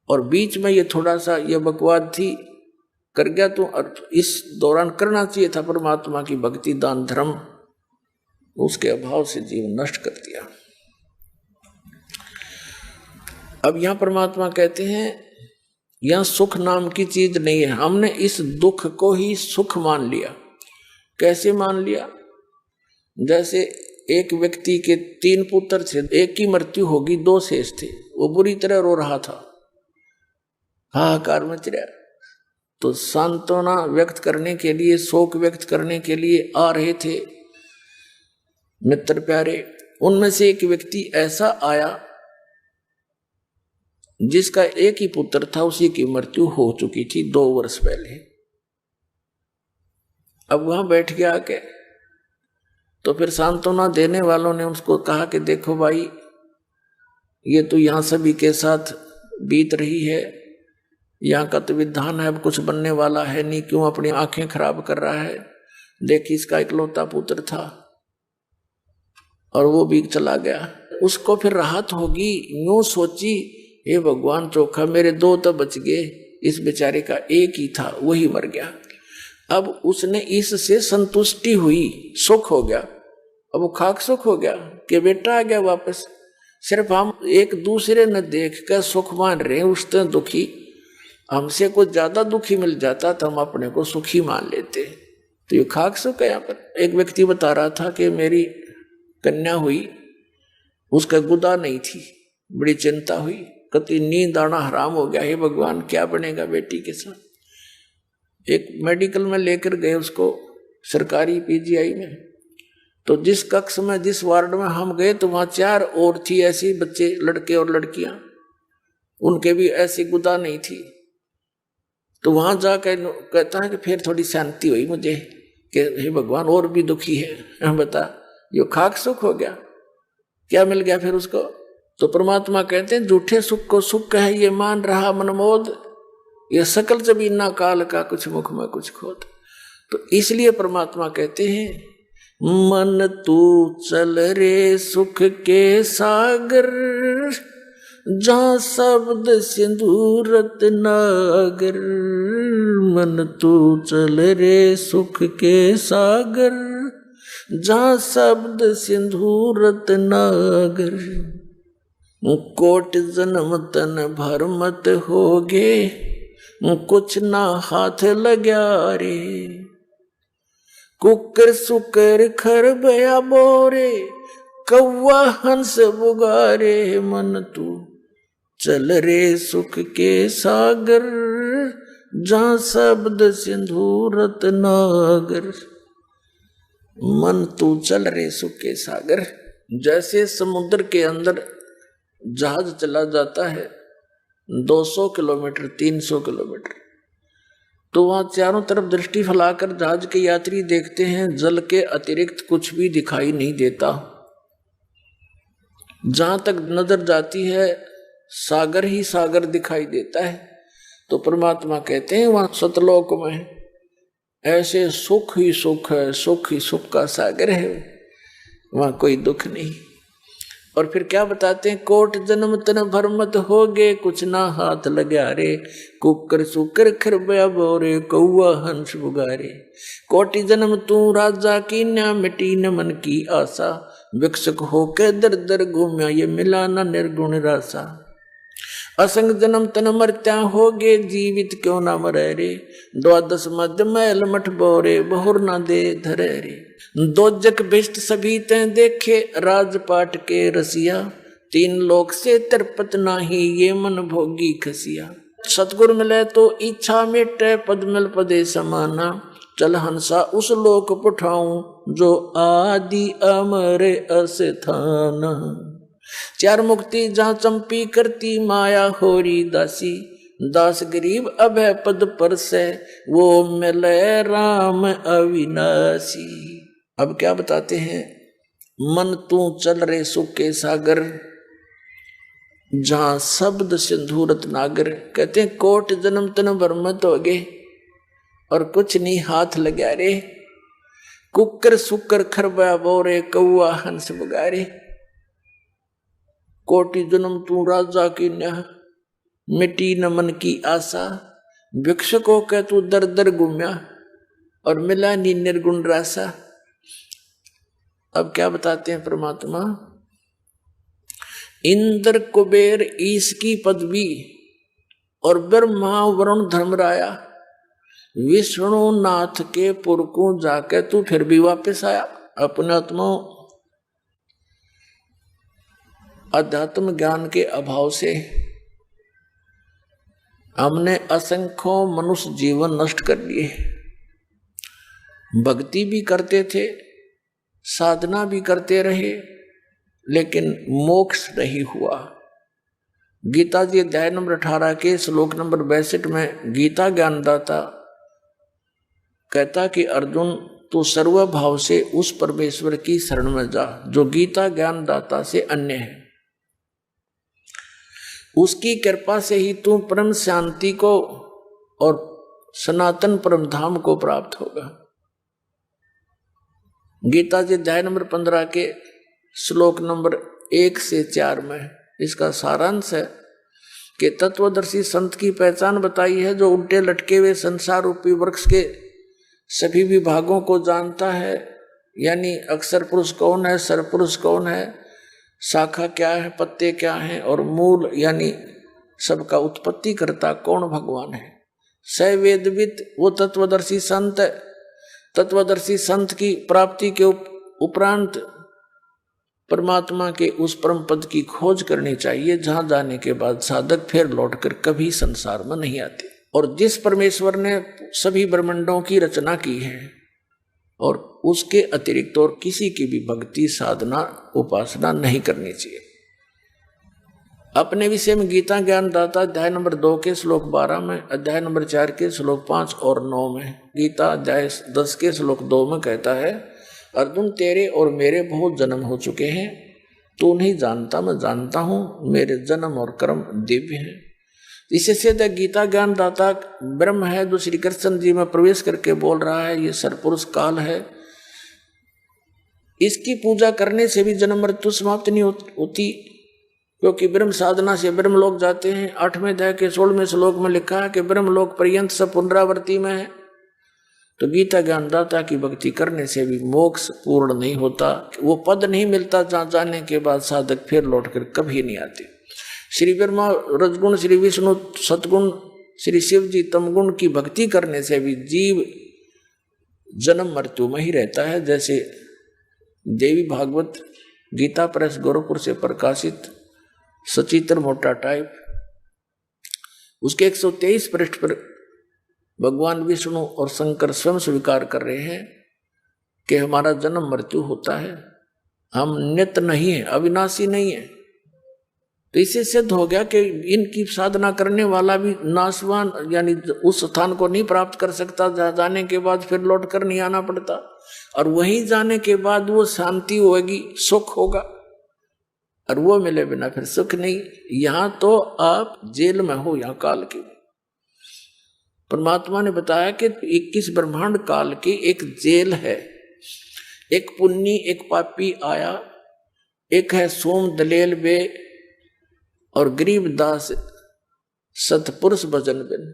और बीच में ये थोड़ा सा ये बकवाद थी कर गया तू, और इस दौरान करना चाहिए था परमात्मा की भक्ति दान धर्म, उसके अभाव से जीवन नष्ट कर दिया। अब यहां परमात्मा कहते हैं यहां सुख नाम की चीज नहीं है, हमने इस दुख को ही सुख मान लिया। कैसे मान लिया? जैसे एक व्यक्ति के 3 पुत्र थे, एक की मृत्यु होगी, 2 शेष थे, वो बुरी तरह रो रहा था, हाहाकार मच रहा। तो सांत्वना व्यक्त करने के लिए, शोक व्यक्त करने के लिए आ रहे थे मित्र प्यारे, उनमें से एक व्यक्ति ऐसा आया जिसका एक ही पुत्र था, उसी की मृत्यु हो चुकी थी 2 वर्ष पहले। अब वहां बैठ गया आके, तो फिर सांत्वना देने वालों ने उसको कहा कि देखो भाई, ये तो यहां सभी के साथ बीत रही है, यहाँ का तो विधान है, अब कुछ बनने वाला है नहीं, क्यों अपनी आंखें खराब कर रहा है। देखिए इसका इकलौता पुत्र था और वो भी चला गया। उसको फिर राहत होगी, यूं सोची, हे भगवान चोखा, मेरे 2 तो बच गए, इस बेचारे का एक ही था, वही मर गया। अब उसने इससे संतुष्टि हुई, सुख हो गया। अब वो खाक सुख हो गया कि बेटा आ गया वापस। सिर्फ हम एक दूसरे ने देख कर सुख मान रहे हैं, उससे दुखी, हमसे कुछ ज्यादा दुखी मिल जाता तो हम अपने को सुखी मान लेते। तो ये खाक सुख है। यहाँ पर एक व्यक्ति बता रहा था कि मेरी कन्या हुई, उसका गुदा नहीं थी, बड़ी चिंता हुई, कति नींद आना हराम हो गया, हे भगवान क्या बनेगा बेटी के साथ। एक मेडिकल में लेकर गए उसको, सरकारी पीजीआई में। तो जिस कक्ष में, जिस वार्ड में हम गए, तो वहां 4 और थी ऐसी बच्चे, लड़के और लड़कियां, उनके भी ऐसी गुदा नहीं थी। तो वहां जाकर कहता है कि फिर थोड़ी शांति हुई मुझे कि हे भगवान और भी दुखी है, बता यो खाक सुख हो गया, क्या मिल गया फिर उसको। तो परमात्मा कहते हैं झूठे सुख को सुख है ये मान रहा मनमोद, ये सकल जबीना काल का कुछ मुख में कुछ खोद। तो इसलिए परमात्मा कहते हैं मन तू चल रे सुख के सागर, जहाँ शब्द सिंधु रत्नागर। मन तू चल रे सुख के सागर, जहाँ शब्द सिंधु रत्नागर। कोट जन्म तन भर मत होगे, कुछ ना हाथ लग्या रे। कुकर सुकर खर बया बोरे, कौवा हंस बुगारे। मन तू चल रे सुख के सागर, जहाँ शब्द सिंधु रत्नागर। मन तू चल रे सुख के सागर। जैसे समुद्र के अंदर जहाज चला जाता है 200 किलोमीटर 300 किलोमीटर, तो वहां चारों तरफ दृष्टि फैलाकर जहाज के यात्री देखते हैं, जल के अतिरिक्त कुछ भी दिखाई नहीं देता। जहां तक नजर जाती है सागर ही सागर दिखाई देता है। तो परमात्मा कहते हैं वहां सतलोक में ऐसे सुख ही सुख है, सुख ही सुख का सागर है, वहां कोई दुख नहीं। और फिर क्या बताते हैं, कोट जन्म तन भर मत होगे, कुछ ना हाथ लग्या रे। कुकर सुकर खरबया बोरे, कौआ हंस बुगारे। कोटि जन्म तू राजा की न्या, मिटी न मन की आशा। विकसक होके दर दर घूम्या, ये मिला न निर्गुण रासा। असंग जन्म तन मरत्या होगे, जीवित क्यों ना मरे रे। 12 मध्य मैल मठ बोरे, बहुर ना दे धरे रे। 2 जग भिष्ट सभी ते देखे, राजपाट के रसिया। 3 लोक से तरपत नाही, ये मन भोगी खसिया। सतगुर मिले तो इच्छा मिटे, पद मिल पदे समाना। चल हंसा उस लोक पठाऊं, जो आदि अमर अस्थाना। 4 मुक्ति जहाँ चंपी करती, माया होरी दासी। दास गरीब अभय पद पर से, वो मिले राम अविनाशी। अब क्या बताते हैं, मन तू चल रे सुख के सागर, जहाँ शब्द सिंधु रत्नागर। कहते हैं कोट जन्म तन भर मत होगे और कुछ नहीं हाथ लगा रे। कुकर सुकर खरबा बोरे, कौआ हंस बुगारे। कोटि जन्म तू राजा की न्या, मिटी न मन की आशा। भिक्षुकों के तू दर दर घूम्या, और मिला नी निर्गुण रासा। अब क्या बताते हैं परमात्मा, इंद्र कुबेर ईश की पदवी, और ब्रह्मा वरुण धर्मराया। विष्णु नाथ के पुर को जाके तू फिर भी वापस आया। अपने आत्मा अध्यात्म ज्ञान के अभाव से हमने असंख्यों मनुष्य जीवन नष्ट कर लिए। भक्ति भी करते थे, साधना भी करते रहे लेकिन मोक्ष नहीं हुआ। गीता जी अध्याय नंबर 18 के श्लोक नंबर 62 में गीता ज्ञानदाता कहता कि अर्जुन तू सर्व भाव से उस परमेश्वर की शरण में जा जो गीता ज्ञानदाता से अन्य है। उसकी कृपा से ही तू परम शांति को और सनातन परम धाम को प्राप्त होगा। गीता जी अध्याय नंबर 15 के श्लोक नंबर 1 से 4 में इसका सारांश है कि तत्वदर्शी संत की पहचान बताई है जो उल्टे लटके हुए संसार रूपी वृक्ष के सभी विभागों को जानता है, यानी अक्षर पुरुष कौन है, सर पुरुष कौन है, शाखा क्या है, पत्ते क्या हैं और मूल यानी सबका उत्पत्ति करता कौन भगवान है। स वेदविद वो तत्वदर्शी संत है। तत्वदर्शी संत की प्राप्ति के उपरांत परमात्मा के उस परम पद की खोज करनी चाहिए जहां जाने के बाद साधक फिर लौटकर कभी संसार में नहीं आते। और जिस परमेश्वर ने सभी ब्रह्मांडों की रचना की है और उसके अतिरिक्त और किसी की भी भक्ति साधना उपासना नहीं करनी चाहिए। अपने विषय में गीता ज्ञानदाता अध्याय नंबर 2 के श्लोक 12 में, अध्याय नंबर 4 के श्लोक 5 और 9 में, गीता अध्याय 10 के श्लोक 2 में कहता है अर्जुन तेरे और मेरे बहुत जन्म हो चुके हैं, तू नहीं जानता मैं जानता हूं, मेरे जन्म और कर्म दिव्य हैं। इससे सिद्ध गीता ज्ञानदाता ब्रह्म है जो श्री कृष्ण जी में प्रवेश करके बोल रहा है ये सरपुरुष काल है। इसकी पूजा करने से भी जन्म मृत्यु समाप्त नहीं होती, क्योंकि ब्रह्म साधना से ब्रह्म लोक जाते हैं। 8वें अध्याय के 16वें श्लोक में लिखा है कि ब्रह्म लोक पर्यंत सब पुनरावृत्ति में है। तो गीता ज्ञानदाता की भक्ति करने से भी मोक्ष पूर्ण नहीं होता, वो पद नहीं मिलता जहाँ जाने के बाद साधक फिर लौटकर कभी नहीं आते। श्री ब्रह्मा रजगुण, श्री विष्णु सतगुण, श्री शिव जी तमगुण की भक्ति करने से भी जीव जन्म मृत्यु में ही रहता है। जैसे देवी भागवत गीता प्रेस गोरखपुर से प्रकाशित सचित्र मोटा टाइप उसके 123 पृष्ठ पर भगवान विष्णु और शंकर स्वयं स्वीकार कर रहे हैं कि हमारा जन्म मृत्यु होता है, हम नित्य नहीं है, अविनाशी नहीं है। तो इससे सिद्ध हो गया कि इनकी साधना करने वाला भी नाशवान यानी उस स्थान को नहीं प्राप्त कर सकता जहाँ जाने के बाद फिर लौट कर नहीं आना पड़ता, और वहीं जाने के बाद वो शांति होगी, सुख होगा, और वो मिले बिना फिर सुख नहीं। यहां तो आप जेल में हो, यहां काल की। परमात्मा ने बताया कि 21 ब्रह्मांड काल की एक जेल है। एक पुन्नी एक पापी आया, एक है सोम दलेल बे और गरीबदास सतपुरुष भजन बिन,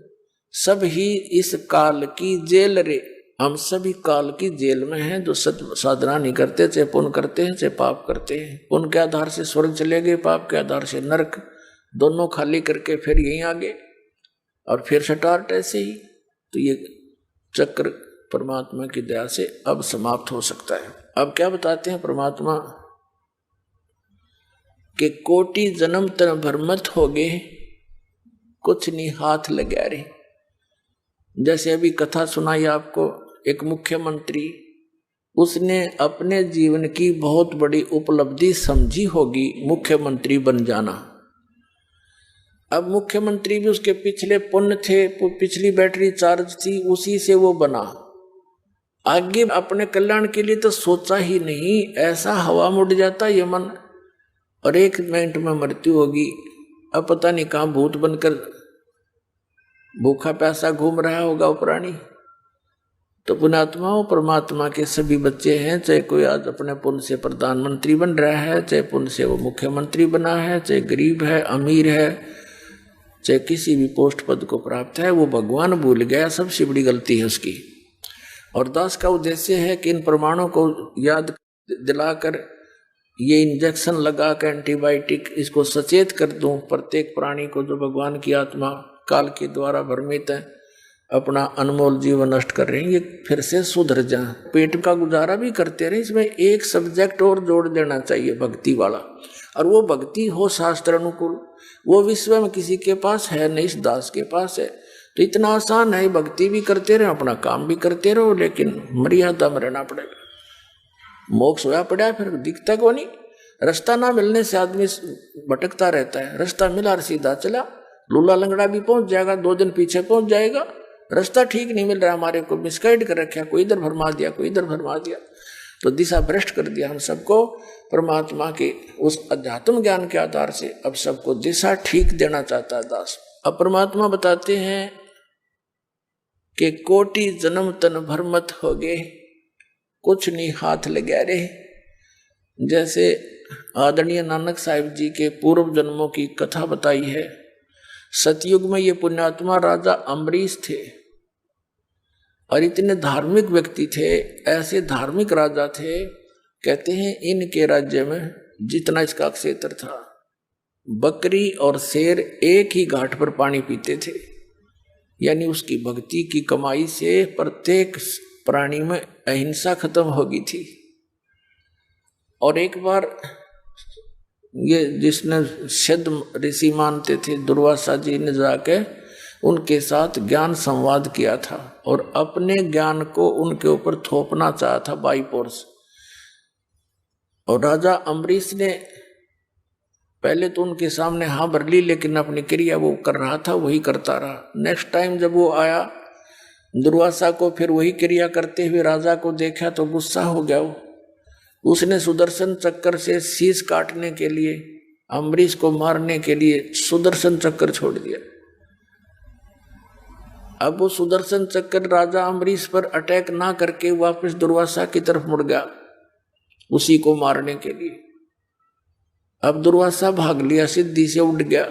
सब ही इस काल की जेल रे। हम सभी काल की जेल में हैं जो साधना नहीं करते, चाहे पुण्य करते हैं चाहे पाप करते हैं। पुण्य के आधार से स्वर्ग चले गए, पाप के आधार से नरक, दोनों खाली करके फिर यहीं आ गए और फिर स्टार्ट ऐसे ही। तो ये चक्र परमात्मा की दया से अब समाप्त हो सकता है। अब क्या बताते हैं परमात्मा कि कोटि जन्म तन भरमत हो गए, कुछ नहीं हाथ लगा रहे। जैसे अभी कथा सुनाई आपको, एक मुख्यमंत्री, उसने अपने जीवन की बहुत बड़ी उपलब्धि समझी होगी मुख्यमंत्री बन जाना। अब मुख्यमंत्री भी उसके पिछले पुण्य थे, पिछली बैटरी चार्ज थी, उसी से वो बना। आगे अपने कल्याण के लिए तो सोचा ही नहीं, ऐसा हवा मुड़ जाता ये मन, और 1 मिनट में मृत्यु होगी। अब पता नहीं कहाँ भूत बनकर भूखा प्यासा घूम रहा होगा वो प्राणी। तो पुण्यात्माओं, परमात्मा के सभी बच्चे हैं, चाहे कोई आज अपने पुण्य से प्रधानमंत्री बन रहा है, चाहे पुण्य से वो मुख्यमंत्री बना है, चाहे गरीब है अमीर है, चाहे किसी भी पोस्ट पद को प्राप्त है, वो भगवान भूल गया, सबसे बड़ी गलती है उसकी। और दास का उद्देश्य है कि इन प्रमाणों को याद दिलाकर ये इंजेक्शन लगा कर एंटीबायोटिक इसको सचेत कर दूं प्रत्येक प्राणी को जो भगवान की आत्मा काल के द्वारा भ्रमित है, अपना अनमोल जीवन नष्ट कर रहे हैं, ये फिर से सुधर जाए, पेट का गुजारा भी करते रहे। इसमें एक सब्जेक्ट और जोड़ देना चाहिए, भक्ति वाला, और वो भक्ति हो शास्त्र अनुकूल। वो विश्व में किसी के पास है नहीं, इस दास के पास है। तो इतना आसान है, भक्ति भी करते रहे, अपना काम भी करते रहो, लेकिन मर्यादा में रहना पड़ेगा। मोक्ष होया पड़ा फिर दिखता को नहीं। रास्ता ना मिलने से आदमी भटकता रहता है, रास्ता मिला और सीधा चला, लूला लंगड़ा भी पहुंच जाएगा, 2 दिन पीछे पहुंच जाएगा। रास्ता ठीक नहीं मिल रहा, हमारे को मिसगाइड कर रखा, कोई इधर भरमा दिया, कोई इधर भरमा दिया, तो दिशा भ्रष्ट कर दिया हम सबको। परमात्मा के उस अध्यात्म ज्ञान के आधार से अब सबको दिशा ठीक देना चाहता है दास। अब परमात्मा बताते हैं कि कोटि जन्म तन भरमत हो गए, कुछ नहीं हाथ लगा रे। जैसे आदरणीय नानक साहिब जी के पूर्व जन्मों की कथा बताई है। सतयुग में ये पुण्यात्मा राजा अम्बरीश थे और इतने धार्मिक व्यक्ति थे, ऐसे धार्मिक राजा थे, कहते हैं इनके राज्य में जितना इसका क्षेत्र था, बकरी और शेर एक ही घाट पर पानी पीते थे। यानी उसकी भक्ति की कमाई से प्रत्येक प्राणी में अहिंसा खत्म हो गई थी। और एक बार ये जिसने सिद्ध ऋषि मानते थे दुर्वासा जी ने जाके उनके साथ ज्ञान संवाद किया था और अपने ज्ञान को उनके ऊपर थोपना चाहा था बाई फोर्स। और राजा अम्बरीश ने पहले तो उनके सामने हाँ भर ली, लेकिन अपनी क्रिया वो कर रहा था वही करता रहा। नेक्स्ट टाइम जब वो आया दुर्वासा को फिर वही क्रिया करते हुए राजा को देखा तो गुस्सा हो गया वो। उसने सुदर्शन चक्कर से शीश काटने के लिए, अम्बरीश को मारने के लिए सुदर्शन चक्कर छोड़ दिया। अब वो सुदर्शन चक्कर राजा अम्बरीश पर अटैक ना करके वापस दुर्वासा की तरफ मुड़ गया उसी को मारने के लिए। अब दुर्वासा भाग लिया, सिद्धि से उड़ गया।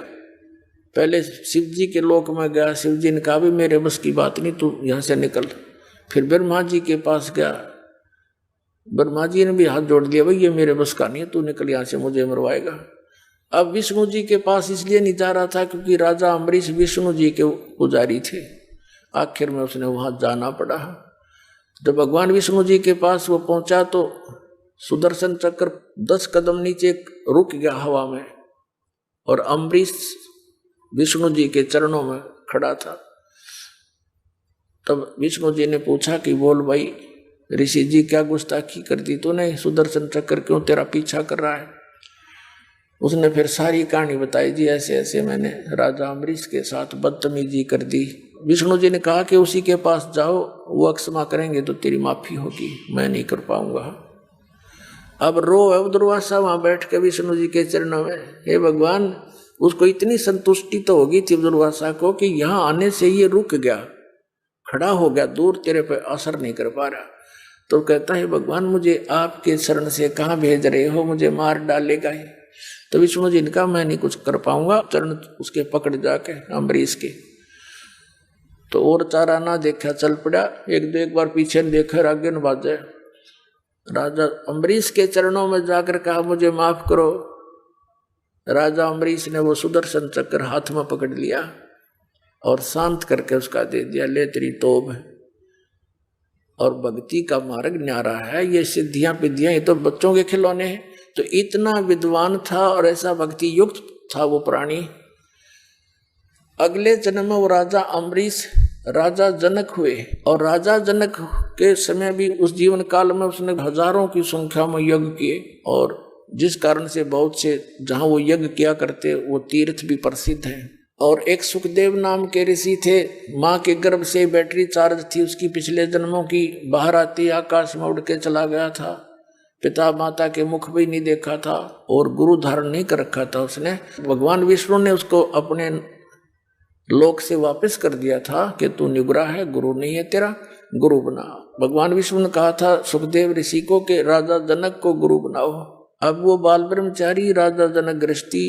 पहले शिव जी के लोक में गया, शिव जी ने कहा भी मेरे बस की बात नहीं, तू यहां से निकल। फिर ब्रह्मा जी के पास गया, ब्रह्मा जी ने भी हाथ जोड़ दिया, भाई ये मेरे बस का नहीं है, तू निकल यहां से, मुझे मरवाएगा। अब विष्णु जी के पास इसलिए नहीं जा रहा था क्योंकि राजा अम्बरीश विष्णु जी के पुजारी थे। आखिर में उसने वहां जाना पड़ा। जब भगवान विष्णु जी के पास वो पहुंचा तो सुदर्शन चक्र 10 कदम नीचे रुक गया हवा में और अम्बरीश विष्णु जी के चरणों में खड़ा था। तब विष्णु जी ने पूछा कि बोल भाई ऋषि जी क्या गुस्ताखी कर दी तूने, सुदर्शन चक्र क्यों तेरा पीछा कर रहा है। उसने फिर सारी कहानी बताई, जी ऐसे ऐसे मैंने राजा अम्बरीश के साथ बदतमीजी कर दी। विष्णु जी ने कहा कि उसी के पास जाओ, वो क्षमा करेंगे तो तेरी माफी होगी, मैं नहीं कर पाऊंगा। अब रो दुर्वासा वहां बैठ के विष्णु जी के चरणों में, हे भगवान। उसको इतनी संतुष्टि तो होगी थी दुर्वासा को कि यहां आने से ये रुक गया, खड़ा हो गया, दूर तेरे पे असर नहीं कर पा रहा। तो कहता है भगवान मुझे आपके शरण से कहाँ भेज रहे हो, मुझे मार डालेगा ही। तो विष्णु जी ने कहा मैं नहीं कुछ कर पाऊंगा, चरण उसके पकड़ जाके अम्बरीश के। तो और चारा ना देखा, चल पड़ा। एक बार पीछे न देखा, आगे न बाजे। राजा अम्बरीश के चरणों में जाकर कहा मुझे माफ करो। राजा अम्बरीश ने वो सुदर्शन चक्र हाथ में पकड़ लिया और शांत करके उसका दे दिया, ले तेरी तोब है। और भक्ति का मार्ग न्यारा है, ये सिद्धियां पिद्धियां ये तो बच्चों के खिलौने हैं। तो इतना विद्वान था और ऐसा भक्ति युक्त था वो प्राणी। अगले जन्म में वो राजा अम्बरीश राजा जनक हुए और राजा जनक के समय भी उस जीवन काल में उसने हजारों की संख्या में यज्ञ किए और जिस कारण से बहुत से जहां वो यज्ञ किया करते वो तीर्थ भी प्रसिद्ध हैं। और एक सुखदेव नाम के ऋषि थे, माँ के गर्भ से बैटरी चार्ज थी उसकी, पिछले जन्मों की, बाहर आती आकाश में उड़ के चला गया था, पिता माता के मुख भी नहीं देखा था और गुरु धारण नहीं कर रखा था उसने। भगवान विष्णु ने उसको अपने लोक से वापस कर दिया था कि तू निगुरा है, गुरु नहीं है तेरा, गुरु बना। भगवान विष्णु ने कहा था सुखदेव ऋषि को कि राजा जनक को गुरु बनाओ। अब वो बाल ब्रह्मचारी राजा जनक गृहस्थी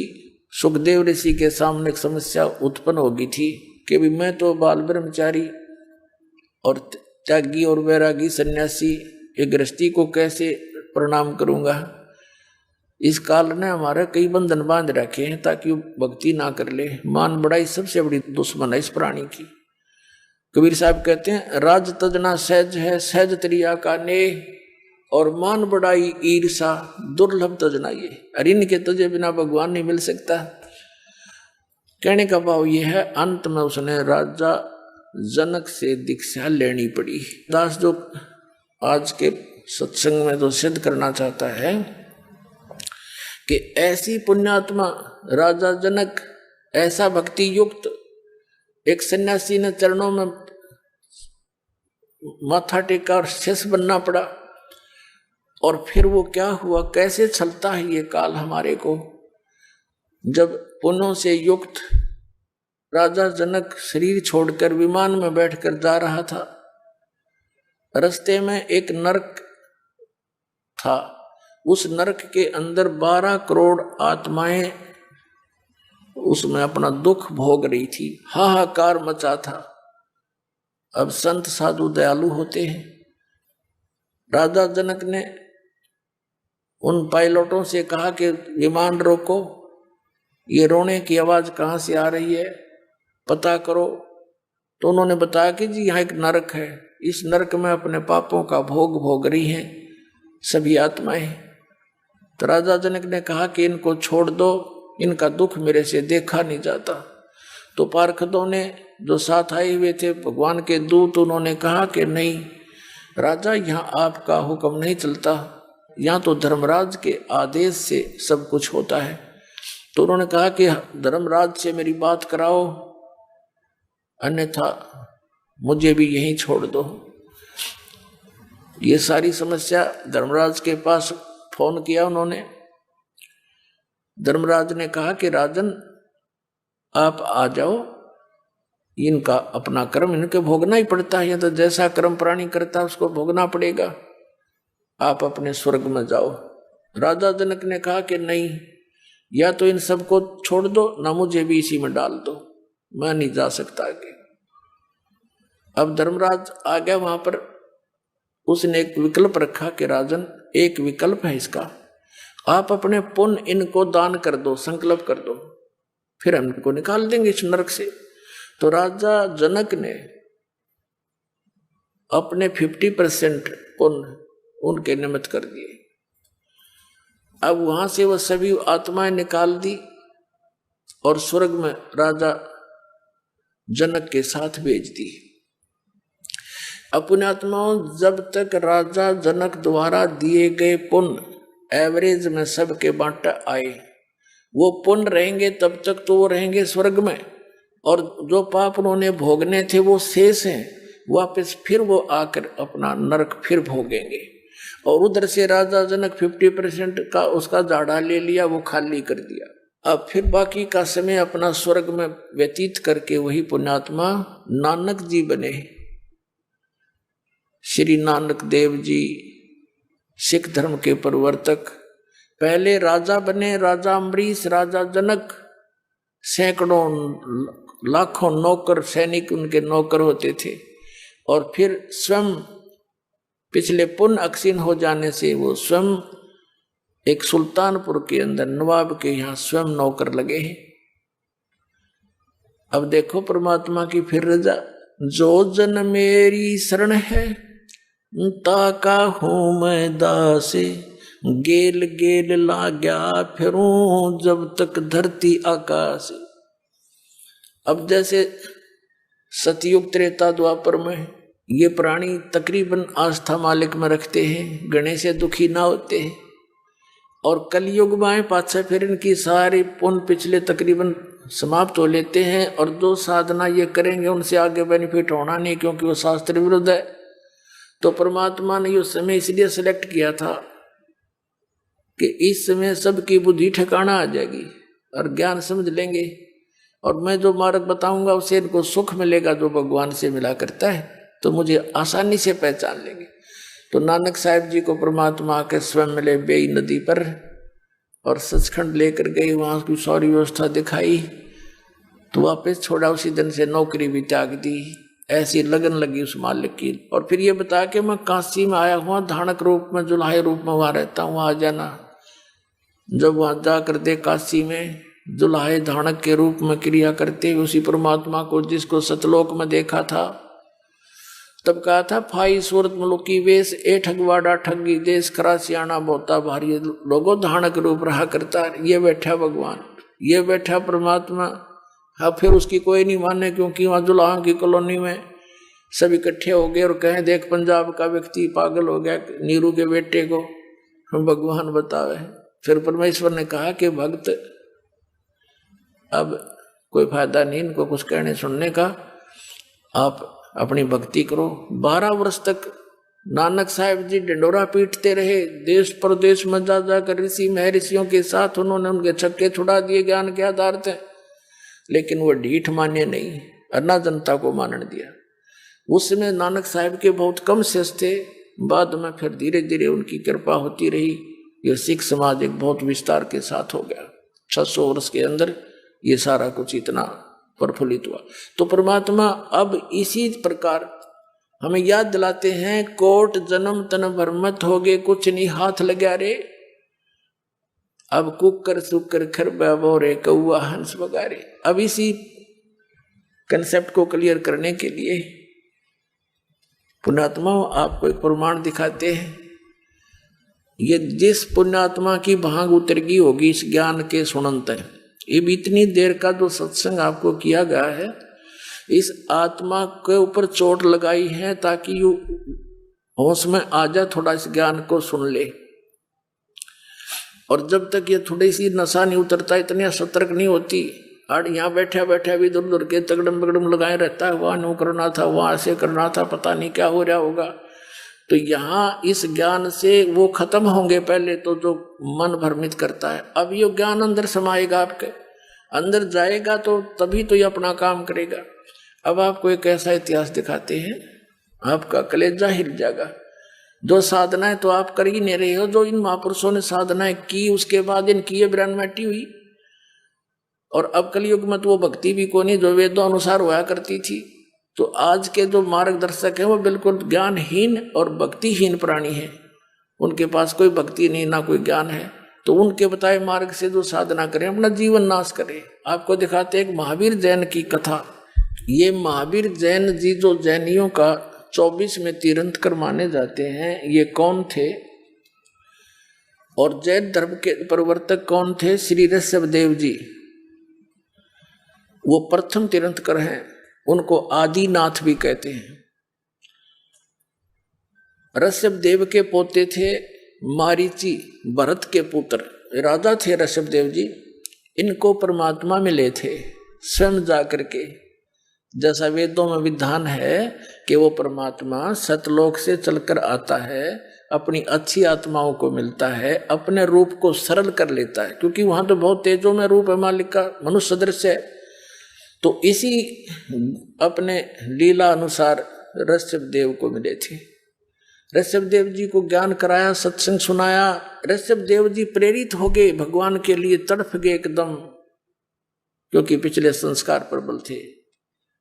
सुखदेव ऋषि के सामने एक समस्या उत्पन्न हो गई थी कि भी मैं तो बाल ब्रह्मचारी और त्यागी और वैरागी सन्यासी एक गृहस्थी को कैसे प्रणाम करूंगा। इस काल ने हमारे कई बंधन बांध रखे हैं ताकि वो भक्ति ना कर ले। मान बड़ाई सबसे बड़ी दुश्मन है इस प्राणी की। कबीर साहब कहते हैं राज तजना सहज है, सहज त्रिया का ने, और मान बड़ाई ईर्षा दुर्लभ तजना ये। अरे इनके तजे बिना भगवान नहीं मिल सकता। कहने का भाव ये है, अंत में उसने राजा जनक से दीक्षा लेनी पड़ी। दास जो आज के सत्संग में तो सिद्ध करना चाहता है कि ऐसी पुण्यात्मा राजा जनक, ऐसा भक्ति युक्त एक सन्यासी ने चरणों में माथा टेका और शेष बनना पड़ा। और फिर वो क्या हुआ, कैसे चलता है ये काल हमारे को। जब पुण्यों से युक्त राजा जनक शरीर छोड़कर विमान में बैठकर जा रहा था, रास्ते में एक नरक था। उस नरक के अंदर 12 करोड़ आत्माएं उसमें अपना दुख भोग रही थी, हाहाकार मचा था। अब संत साधु दयालु होते हैं। राजा जनक ने उन पायलटों से कहा कि विमान रोको, ये रोने की आवाज कहाँ से आ रही है, पता करो। तो उन्होंने बताया कि जी यहाँ एक नरक है, इस नरक में अपने पापों का भोग भोग रही हैं सभी आत्माएं। तो राजा जनक ने कहा कि इनको छोड़ दो, इनका दुख मेरे से देखा नहीं जाता। तो पार्षदों ने जो साथ आए हुए थे भगवान के दूत, उन्होंने कहा कि नहीं राजा, यहाँ आपका हुक्म नहीं चलता, यहाँ तो धर्मराज के आदेश से सब कुछ होता है। तो उन्होंने कहा कि धर्मराज से मेरी बात कराओ, अन्यथा मुझे भी यहीं छोड़ दो। ये सारी समस्या धर्मराज के पास फोन किया उन्होंने। धर्मराज ने कहा कि राजन आप आ जाओ, इनका अपना कर्म इनके भोगना ही पड़ता है, तो जैसा कर्म प्राणी करता है उसको भोगना पड़ेगा, आप अपने स्वर्ग में जाओ। राजा जनक ने कहा कि नहीं, या तो इन सबको छोड़ दो, ना मुझे भी इसी में डाल दो, मैं नहीं जा सकता आगे। अब धर्मराज आ गया वहां पर। उसने एक विकल्प रखा कि राजन एक विकल्प है इसका, आप अपने पुण्य इनको दान कर दो, संकल्प कर दो, फिर हम इनको निकाल देंगे इस नरक से। तो राजा जनक ने अपने 50% पुण्य उनके निमित्त कर दिए। अब वहां से वह सभी आत्माएं निकाल दी और स्वर्ग में राजा जनक के साथ भेज दी। अपने आत्माओं, जब तक राजा जनक द्वारा दिए गए पुण्य एवरेज में सबके बांटा आए, वो पुण्य रहेंगे तब तक तो वो रहेंगे स्वर्ग में, और जो पाप उन्होंने भोगने थे वो शेष हैं, वापस फिर वो आकर अपना नरक फिर भोगेंगे। और उधर से राजा जनक 50% का उसका जाड़ा ले लिया, वो खाली कर दिया। अब फिर बाकी का समय अपना स्वर्ग में व्यतीत करके वही पुण्यात्मा नानक जी बने। श्री नानक देव जी सिख धर्म के प्रवर्तक पहले राजा बने, राजा अम्बरीश, राजा जनक, सैकड़ों लाखों नौकर सैनिक उनके नौकर होते थे। और फिर स्वयं पिछले पुण्य अक्षीण हो जाने से वो स्वयं एक सुल्तानपुर के अंदर नवाब के यहाँ स्वयं नौकर लगे हैं। अब देखो परमात्मा की फिर रजा, जो जन मेरी शरण है ताका हूं मैं दासे, गेल गेल लाग्या फिरूं जब तक धरती आकाश। अब जैसे सतयुग त्रेता द्वापर में ये प्राणी तकरीबन आस्था मालिक में रखते हैं, गणेश से दुखी ना होते हैं, और कलयुग में पाछे फिर इनकी सारी पुण्य पिछले तकरीबन समाप्त हो लेते हैं, और जो साधना ये करेंगे उनसे आगे बेनिफिट होना नहीं, क्योंकि वो शास्त्र विरुद्ध है। तो परमात्मा ने ये समय इसलिए सिलेक्ट किया था कि इस समय सबकी बुद्धि ठिकाना आ जाएगी और ज्ञान समझ लेंगे, और मैं जो मार्ग बताऊंगा उससे इनको सुख मिलेगा जो भगवान से मिला करता है, तो मुझे आसानी से पहचान लेंगे। तो नानक साहिब जी को परमात्मा के स्वयं मिले बेई नदी पर, और सचखंड लेकर गए, वहां की सारी व्यवस्था दिखाई, तो वापस छोड़ा। उसी दिन से नौकरी भी त्याग दी। ऐसी लगन लगी उस मालिक की। और फिर ये बता कि मैं काशी में आया हुआ, धानक रूप में, जुलाहे रूप में वहां रहता हूँ, आ जाना। जब वहां जाकर दे काशी में जुलाहे धानक के रूप में क्रिया करते उसी परमात्मा को जिसको सतलोक में देखा था, तब कहा था फाई सूरत मुलुकी वेश ए ठगवाड़ा ठगी देश खरा सियाना बोता भारी लोगों धानक रूप रहा करता। ये बैठा भगवान, ये बैठा परमात्मा। हाँ, फिर उसकी कोई नहीं माने, क्योंकि वहां जुलाहों की कॉलोनी में सब इकट्ठे हो गए और कहें देख पंजाब का व्यक्ति पागल हो गया, नीरू के बेटे को भगवान बतावे। फिर परमेश्वर ने कहा कि भक्त अब कोई फायदा नहीं इनको कुछ कहने सुनने का, आप अपनी भक्ति करो। 12 वर्ष तक नानक साहिब जी ढिंडोरा पीटते रहे, देश प्रदेश में जा जाकर ऋषि महर्षियों के साथ उन्होंने उनके छक्के छुड़ा दिए ज्ञान के आधार थे, लेकिन वो ढीठ माने नहीं, अन्ना जनता को मानने दिया। उसमें नानक साहिब के बहुत कम शेष थे, बाद में फिर धीरे धीरे उनकी कृपा होती रही। ये सिख समाज एक बहुत विस्तार के साथ हो गया। 600 वर्ष के अंदर ये सारा कुछ इतना प्रफुल्लित हुआ। तो परमात्मा अब इसी प्रकार हमें याद दिलाते हैं, कोट जन्म तन भर मत होगे, कुछ नहीं हाथ लगा रे। अब कुकर सुकर खर बोरे कौआ हंस बगारे। अब इसी कंसेप्ट को क्लियर करने के लिए पुण्यात्मा आपको एक प्रमाण दिखाते हैं। ये जिस पुण्यात्मा की भांग उतरगी होगी इस ज्ञान के सुनंत है, ये भी इतनी देर का जो सत्संग आपको किया गया है, इस आत्मा के ऊपर चोट लगाई है ताकि यू होश में आ जा, थोड़ा इस ज्ञान को सुन ले। और जब तक ये थोड़ी सी नशा नहीं उतरता, इतनी सतर्क नहीं होती, और यहाँ बैठा बैठा भी इधर उधर के तगड़म बगड़म लगाए रहता है, वहाँ नो करना था, वहाँ ऐसे करना था, पता नहीं क्या हो रहा होगा। तो यहाँ इस ज्ञान से वो खत्म होंगे पहले तो जो मन भ्रमित करता है। अब ये ज्ञान अंदर समाएगा, आपके अंदर जाएगा तो तभी तो ये अपना काम करेगा। अब आपको एक ऐसा इतिहास दिखाते हैं, आपका कलेजा हिल जाएगा। जो साधनाएं तो आप कर ही नहीं रहे हो, जो इन महापुरुषों ने साधनाएं की उसके बाद इनकी ये ब्रह्मटी हुई। और अब कलयुग में तो वो भक्ति भी कोई नहीं जो वेदों अनुसार हुआ करती थी। तो आज के जो मार्गदर्शक है वो बिल्कुल ज्ञानहीन और भक्तिहीन प्राणी है, उनके पास कोई भक्ति नहीं ना कोई ज्ञान है। तो उनके बताए मार्ग से जो साधना करें, अपना जीवन नाश करें। आपको दिखाते एक महावीर जैन की कथा। ये महावीर जैन जी जो जैनियों का 24 में तीर्थंकर माने जाते हैं, ये कौन थे और जैन धर्म के प्रवर्तक कौन थे? श्री ऋषभदेव जी, वो प्रथम तीर्थंकर हैं, उनको आदिनाथ भी कहते हैं। ऋषभदेव के पोते थे मारीची, भरत के पुत्र राजा थे ऋषभदेव जी। इनको परमात्मा मिले थे स्वयं जाकर के, जैसा वेदों में विधान है कि वो परमात्मा सतलोक से चलकर आता है, अपनी अच्छी आत्माओं को मिलता है, अपने रूप को सरल कर लेता है, क्योंकि वहां तो बहुत तेजों में रूप है मालिक का, मनुष्य सदृश है। तो इसी अपने लीला अनुसार ऋषभदेव को मिले थे। ऋषभदेव जी को ज्ञान कराया, सत्संग सुनाया। ऋषभदेव जी प्रेरित हो गए भगवान के लिए, तड़फ गए एकदम, क्योंकि पिछले संस्कार प्रबल थे।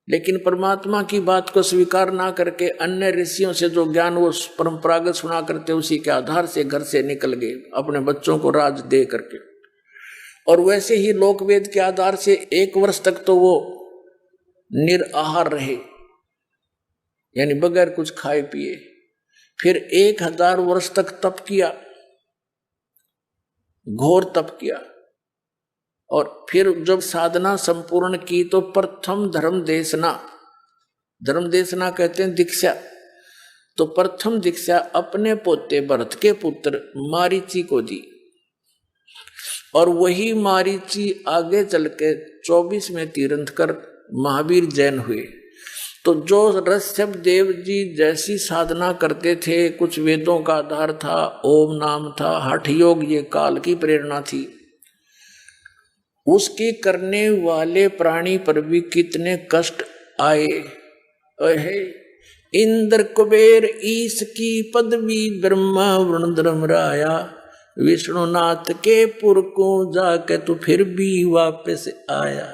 लेकिन परमात्मा की बात को स्वीकार ना करके अन्य ऋषियों से जो ज्ञान वो परंपरागत सुना करते, उसी के आधार से घर से निकल गए अपने बच्चों को राज दे करके। और वैसे ही लोकवेद के आधार से 1 वर्ष तक तो वो निराहार रहे, यानी बगैर कुछ खाए पिए। फिर 1000 वर्ष तक तप किया, घोर तप किया। और फिर जब साधना संपूर्ण की तो प्रथम धर्म देशना कहते हैं दीक्षा। तो प्रथम दीक्षा अपने पोते भरत के पुत्र मारीची को दी, और वही मारीची आगे चल के 24 में तीर्थंकर महावीर जैन हुए। तो जो ऋषभदेव जी जैसी साधना करते थे, कुछ वेदों का आधार था, ओम नाम था, हठ योग ये काल की प्रेरणा थी, उसके करने वाले प्राणी पर भी कितने कष्ट आए। इंद्र कुबेर ईश की पदवी, ब्रह्मा वरुण धर्मराया, विष्णुनाथ के पुर को जाके तो फिर भी वापस आया।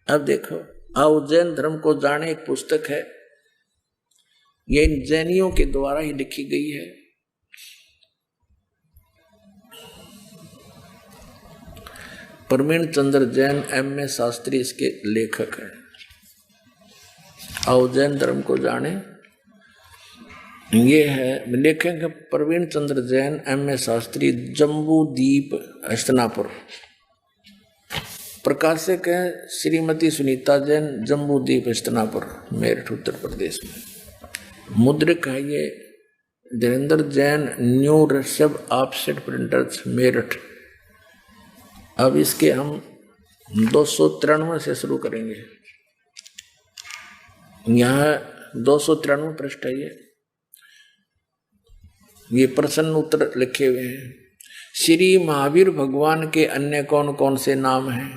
अब देखो, आओ जैन धर्म को जाने, एक पुस्तक है, ये इन जैनियों के द्वारा ही लिखी गई है। प्रवीण चंद्र जैन M.A. शास्त्री इसके लेखक हैं। आओ जैन धर्म को जाने, ये है लेखक प्रवीण चंद्र जैन M.A. शास्त्री, जम्बू द्वीप हस्तिनापुर। प्रकाशक है श्रीमती सुनीता जैन, जम्बूद्वीप हस्तिनापुर, मेरठ उत्तर प्रदेश में। मुद्रक है ये Dhirendra Jain, new Rishabh offset printers, Meerut. अब इसके हम 293 से शुरू करेंगे। यहाँ 293 पृष्ठ है ये प्रश्न उत्तर लिखे हुए हैं। श्री महावीर भगवान के अन्य कौन कौन से नाम हैं?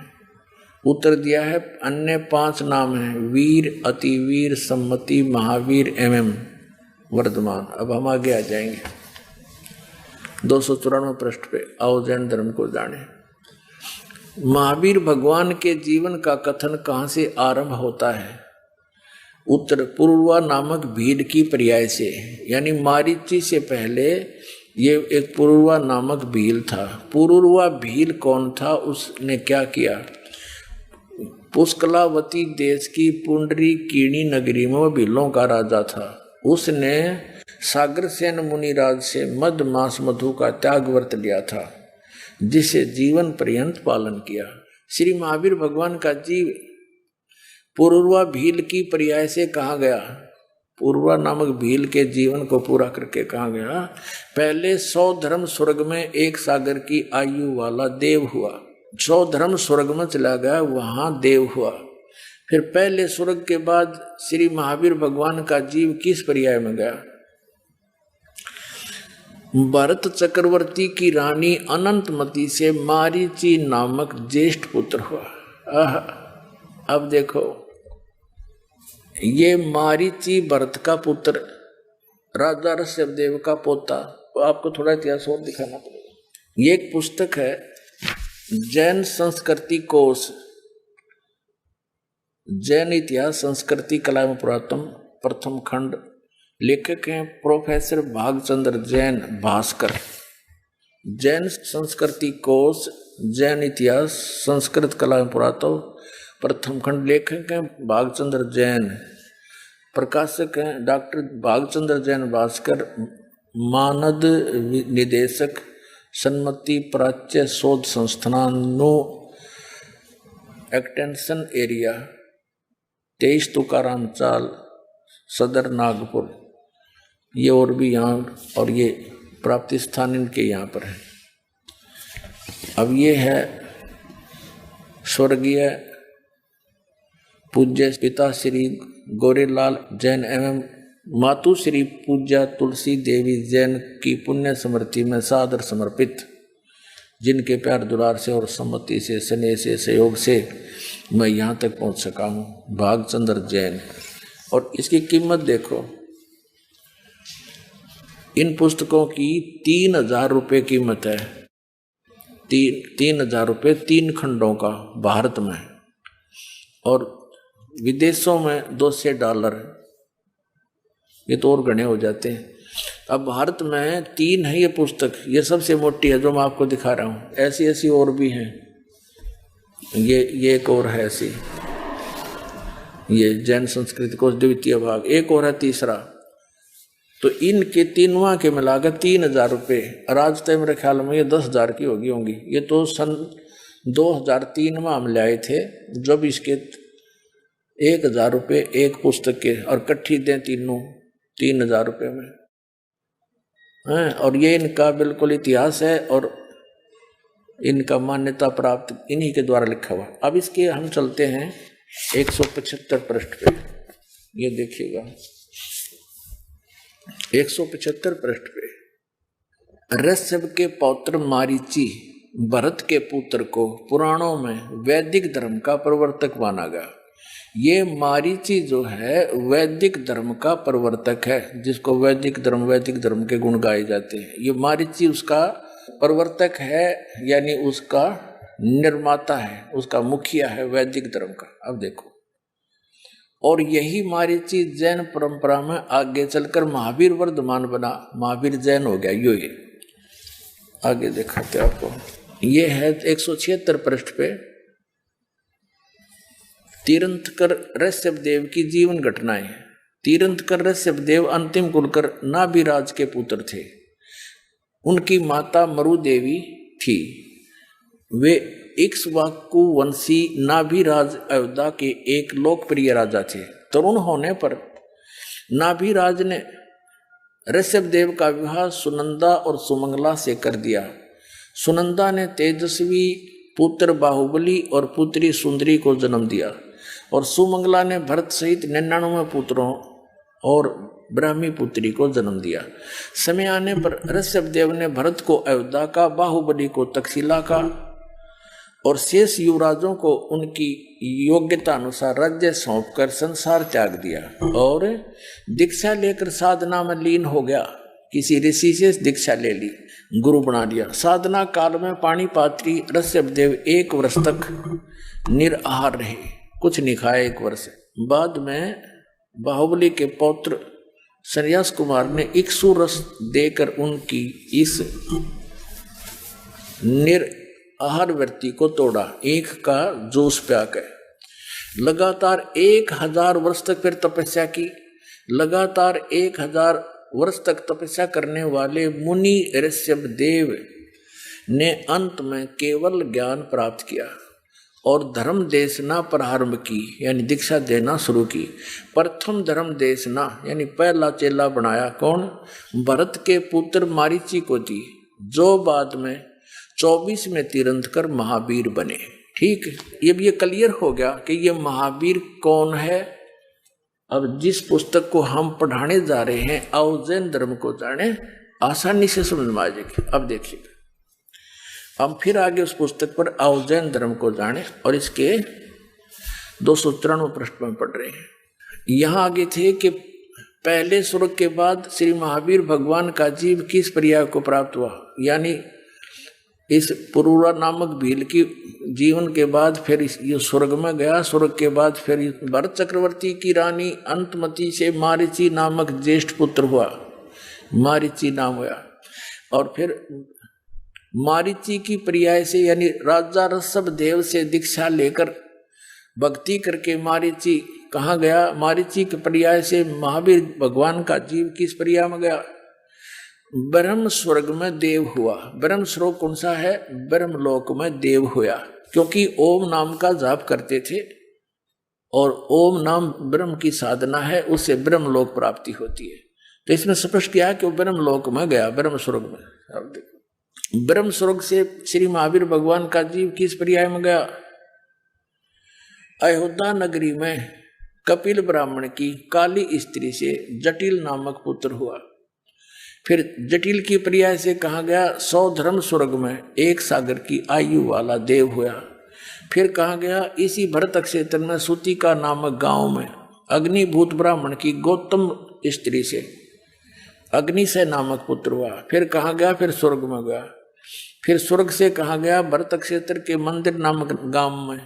उत्तर दिया है अन्य 5 नाम हैं, वीर, अतिवीर, सम्मति, महावीर एवं वर्धमान। अब हम आगे आ जाएंगे 294 पृष्ठ पे। आओ जैन धर्म को जाने। महावीर भगवान के जीवन का कथन कहाँ से आरंभ होता है? उत्तर पूर्वा नामक भील की पर्याय से, यानी मारीची से पहले ये एक पूर्वा नामक भील था। पूर्वा भील कौन था? उसने क्या किया? पुष्कलावती देश की पुंडरी कीणी नगरी में वह भीलों का राजा था। उसने सागरसेन मुनिराज से मद मास मधु का त्याग व्रत लिया था, जिसे जीवन पर्यंत पालन किया। श्री महावीर भगवान का जीव पूर्वा भील की पर्याय से कहा गया? पूर्वा नामक भील के जीवन को पूरा करके कहा गया। पहले 100 धर्म स्वर्ग में एक सागर की आयु वाला देव हुआ। 100 धर्म स्वर्ग में चला गया, वहां देव हुआ। फिर पहले स्वर्ग के बाद श्री महावीर भगवान का जीव किस पर्याय में गया? भरत चक्रवर्ती की रानी अनंतमती से मारीची नामक ज्येष्ठ पुत्र हुआ। अब देखो, ये मारीची भरत का पुत्र, राजा ऋषभदेव का पोता। तो आपको थोड़ा इतिहास और दिखाना पड़ेगा। ये एक पुस्तक है जैन संस्कृति कोश, जैन इतिहास संस्कृति कला एवं पुरातन, प्रथम खंड। लेखक हैं प्रोफेसर भागचंद्र जैन, भास्कर। जैन संस्कृति कोश, जैन इतिहास संस्कृत कला एवं पुरातन, प्रथम खंड। लेखक हैं भागचंद्र जैन, प्रकाशक हैं डॉक्टर भागचंद्र जैन, भास्कर। मानद निदेशक सन्मति प्राच्य शोध संस्थान, नो एक्सटेंशन एरिया, 23 तुकाराम चाल, सदर नागपुर। ये और भी यहाँ, और ये प्राप्ति स्थान इनके यहाँ पर है। अब ये है स्वर्गीय पूज्य पिता श्री गौरीलाल जैन एवं मातु श्री पूज्या तुलसी देवी जैन की पुण्य स्मृति में सादर समर्पित, जिनके प्यार दुलार से और सम्मति से, स्नेह से, सहयोग से मैं यहाँ तक पहुँच सका हूँ। भागचंद्र जैन। और इसकी कीमत देखो, इन पुस्तकों की 3000 रुपये कीमत है। 3000 रुपये 3 खंडों का भारत में, और विदेशों में $200। ये तो और गणे हो जाते हैं। अब भारत में 3 है ये पुस्तक, ये सबसे मोटी है जो मैं आपको दिखा रहा हूँ। ऐसी ऐसी और भी हैं, ये एक और है ऐसी, ये जैन संस्कृति कोश द्वितीय भाग। एक और है तीसरा। तो इनके तीनों के मिलाकर 3000 रुपये। आज तक मेरे ख्याल में ये 10,000 की होगी। ये तो सन 2003 में हम ले आए थे, जब इसके 1000 रुपये एक पुस्तक के, और इकट्ठी दें तीनों 3000 रुपये में हैं। और ये इनका बिल्कुल इतिहास है, और इनका मान्यता प्राप्त इन्हीं के द्वारा लिखा हुआ। अब इसके हम चलते हैं 175 पृष्ठ पे। ये देखिएगा 175 पृष्ठ पे। ऋषभ के पौत्र मारीची भरत के पुत्र को पुराणों में वैदिक धर्म का प्रवर्तक माना गया। ये मारीची जो है वैदिक धर्म का प्रवर्तक है, जिसको वैदिक धर्म के गुण गाए जाते हैं। ये मारीची उसका प्रवर्तक है, यानी उसका निर्माता है, उसका मुखिया है वैदिक धर्म का। अब देखो, और यही मारीची जैन परंपरा में आगे चलकर महावीर वर्धमान बना, महावीर जैन हो गया। यो ये आगे दिखाते आपको। ये है 176 पृष्ठ पे तीर्थंकर ऋषभदेव की जीवन घटनाएं। तीर्थंकर ऋषभदेव अंतिम कुलकर नाभिराज के पुत्र थे। उनकी माता मरु देवी थी। वे इक्ष्वाकु वंशी नाभिराज अयोध्या के एक लोकप्रिय राजा थे। तरुण होने पर नाभिराज ने ऋषभदेव का विवाह सुनंदा और सुमंगला से कर दिया। सुनंदा ने तेजस्वी पुत्र बाहुबली और पुत्री सुंदरी को जन्म दिया और सुमंगला ने भरत सहित 99 पुत्रों और ब्राह्मी पुत्री को जन्म दिया। समय आने पर ऋषभदेव ने भरत को अयोध्या का, बाहुबली को तक्षशिला का और शेष युवराजों को उनकी योग्यता अनुसार राज्य सौंपकर संसार त्याग दिया और दीक्षा लेकर साधना में लीन हो गया। किसी ऋषि से दीक्षा ले ली, गुरु बना लिया। साधना काल में पाणिपात्री ऋषभदेव 1 वर्ष तक निराहार रहे, कुछ नहीं खाया 1 वर्ष। बाद में बाहुबली के पौत्र संन्यास कुमार ने इक्ष्वाकु रस देकर उनकी इस निराहार वृत्ति को तोड़ा। ईख का जूस प्याकर लगातार 1000 वर्ष तक फिर तपस्या की। लगातार 1000 वर्ष तक तपस्या करने वाले मुनि ऋषभदेव ने अंत में केवल ज्ञान प्राप्त किया और धर्म देशना प्रारंभ की, यानी दीक्षा देना शुरू की। प्रथम धर्म देशना यानी पहला चेला बनाया कौन? भरत के पुत्र मारीची को दी, जो बाद में 24 में तीर्थंकर महावीर बने। ठीक, ये क्लियर हो गया कि ये महावीर कौन है। अब जिस पुस्तक को हम पढ़ाने जा रहे हैं, आओ जैन धर्म को जाने, आसानी से समझ में आ जाएगी। अब देखिए, हम फिर आगे उस पुस्तक पर आओ जैन धर्म को जाने और इसके 293 पृष्ठ में पढ़ रहे हैं। यहाँ आगे थे कि पहले स्वर्ग के बाद श्री महावीर भगवान का जीव किस प्रिया को प्राप्त हुआ, यानी इस पुरूरा नामक भील की जीवन के बाद फिर ये स्वर्ग में गया। स्वर्ग के बाद फिर भरत चक्रवर्ती की रानी अंतमती से मारीची नामक ज्येष्ठ पुत्र हुआ, मारीची नाम हुआ। और फिर मारीची की प्रिया से यानी राजा ऋषभदेव से दीक्षा लेकर भक्ति करके मारीची कहाँ गया? मारीची की प्रिया से महावीर भगवान का जीव किस प्रिया में गया? ब्रह्म स्वर्ग में देव हुआ। ब्रह्म स्वर्ग कौन सा है? ब्रह्मलोक में देव हुआ, क्योंकि ओम नाम का जाप करते थे और ओम नाम ब्रह्म की साधना है, उससे ब्रह्मलोक प्राप्ति होती है। तो इसमें स्पष्ट किया कि वो ब्रह्मलोक में गया, ब्रह्म स्वर्ग में। अब देखो, ब्रह्म स्वर्ग से श्री महावीर भगवान का जीव किस पर्याय में गया? अयोध्या नगरी में कपिल ब्राह्मण की काली स्त्री से जटिल नामक पुत्र हुआ। फिर जटिल की पर्याय से कहा गया 100 धर्म स्वर्ग में 1 सागर की आयु वाला देव हुआ। फिर कहा गया इसी भरत क्षेत्र में सूतिका नामक गांव में अग्निभूत ब्राह्मण की गौतम स्त्री से अग्निशय नामक पुत्र हुआ। फिर कहा गया फिर स्वर्ग में गया। फिर स्वर्ग से कहा गया भरत क्षेत्र के मंदिर नामक गांव में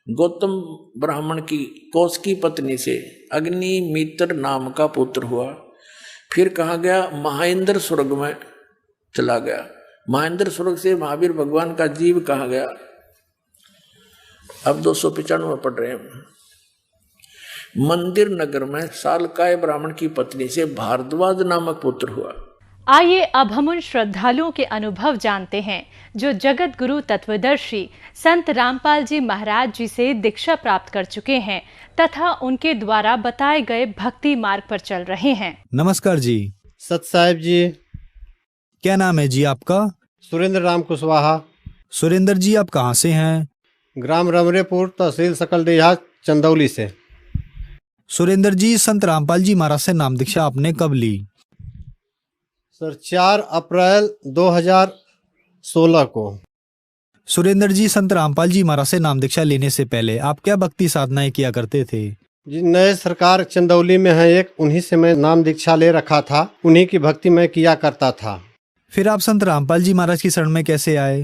गौतम ब्राह्मण की कौश की पत्नी से अग्निमित्र नाम का पुत्र हुआ। फिर कहा गया महेंद्र स्वर्ग में चला गया। महेंद्र स्वर्ग से महावीर भगवान का जीव कहा गया। अब 295 पढ़ रहे हैं। मंदिर नगर में सालकाय ब्राह्मण की पत्नी से भारद्वाज नामक पुत्र हुआ। आइए अब हम उन श्रद्धालुओं के अनुभव जानते हैं जो जगत गुरु तत्वदर्शी संत रामपाल जी महाराज जी से दीक्षा प्राप्त कर चुके हैं तथा उनके द्वारा बताए गए भक्ति मार्ग पर चल रहे हैं। नमस्कार जी। सत साहिब जी। क्या नाम है जी आपका? सुरेंद्र राम कुशवाहा। सुरेंद्र जी, आप कहाँ से हैं? ग्राम रमरेपुर, तहसील सकलडीहा, चंदौली से। सुरेंद्र जी, संत रामपाल जी महाराज से नाम दीक्षा आपने कब ली? सर 4 अप्रैल 2016 को। सुरेंद्र जी, संत रामपाल जी महाराज से नाम दीक्षा लेने से पहले आप क्या भक्ति साधनाएं किया करते थे? जी, नए सरकार चंदौली में है एक, उन्हीं से मैं नाम दीक्षा ले रखा था, उन्हीं की भक्ति मैं किया करता था। फिर आप संत रामपाल जी महाराज की शरण में कैसे आए?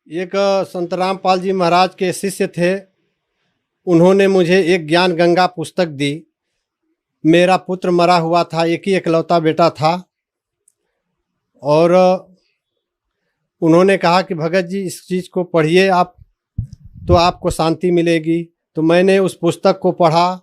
एक संत रामपाल जी महाराज के शिष्य थे, उन्होंने मुझे एक ज्ञान गंगा पुस्तक दी। मेरा पुत्र मरा हुआ था, एक ही इकलौता बेटा था, और उन्होंने कहा कि भगत जी इस चीज़ को पढ़िए आप, तो आपको शांति मिलेगी। तो मैंने उस पुस्तक को पढ़ा।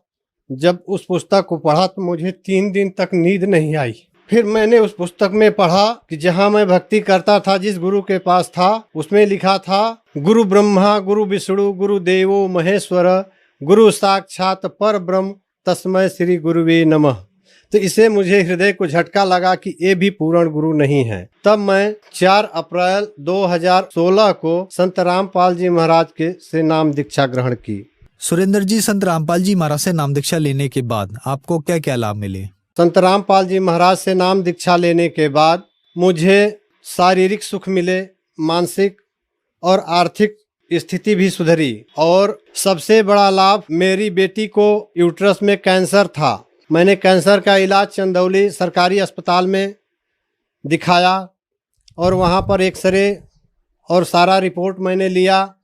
जब उस पुस्तक को पढ़ा तो मुझे 3 दिन तक नींद नहीं आई। फिर मैंने उस पुस्तक में पढ़ा कि जहाँ मैं भक्ति करता था, जिस गुरु के पास था, उसमें लिखा था गुरु ब्रह्मा गुरु विष्णु गुरु देवो महेश्वर गुरु साक्षात पर ब्रह्म तस्मै श्री गुरुवे नमः। तो इसे मुझे हृदय को झटका लगा कि ये भी पूर्ण गुरु नहीं है। तब मैं 4 अप्रैल 2016 को संत रामपाल जी महाराज के से नाम दीक्षा ग्रहण की। सुरेंद्र जी, संत रामपाल जी महाराज से नाम दीक्षा लेने के बाद आपको क्या क्या लाभ मिले? संत रामपाल जी महाराज से नाम दीक्षा लेने के बाद मुझे शारीरिक सुख मिले, मानसिक और आर्थिक स्थिति भी सुधरी, और सबसे बड़ा लाभ, मेरी बेटी को यूट्रस में कैंसर था। मैंने कैंसर का इलाज चंदौली सरकारी अस्पताल में दिखाया और वहाँ पर एक्सरे और सारा रिपोर्ट मैंने लिया,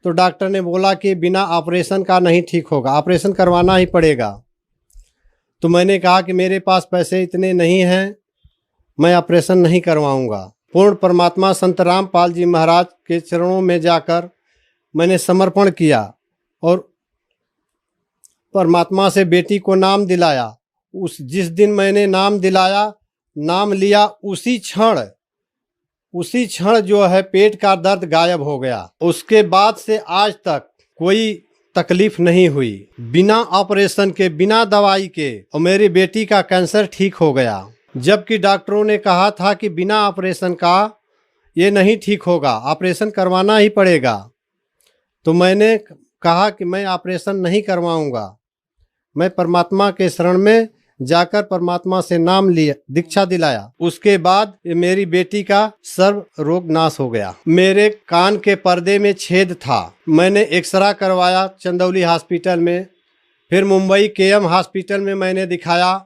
तो डॉक्टर ने बोला कि बिना ऑपरेशन का नहीं ठीक होगा, ऑपरेशन करवाना ही पड़ेगा। तो मैंने कहा कि मेरे पास पैसे इतने नहीं हैं, मैं ऑपरेशन नहीं करवाऊंगा। पूर्ण परमात्मा संत रामपाल जी महाराज के चरणों में जाकर मैंने समर्पण किया और परमात्मा से बेटी को नाम दिलाया। जिस दिन मैंने नाम दिलाया, नाम लिया, उसी क्षण जो है पेट का दर्द गायब हो गया। उसके बाद से आज तक कोई तकलीफ नहीं हुई, बिना ऑपरेशन के, बिना दवाई के, और मेरी बेटी का कैंसर ठीक हो गया। जबकि डॉक्टरों ने कहा था कि बिना ऑपरेशन का ये नहीं ठीक होगा, ऑपरेशन करवाना ही पड़ेगा। तो मैंने कहा कि मैं ऑपरेशन नहीं करवाऊंगा, मैं परमात्मा के शरण में जाकर परमात्मा से नाम लिया, दीक्षा दिलाया। उसके बाद मेरी बेटी का सर्व रोग नाश हो गया। मेरे कान के पर्दे में छेद था, मैंने एक्सरा करवाया चंदौली हॉस्पिटल में, फिर मुंबई केएम हॉस्पिटल में मैंने दिखाया।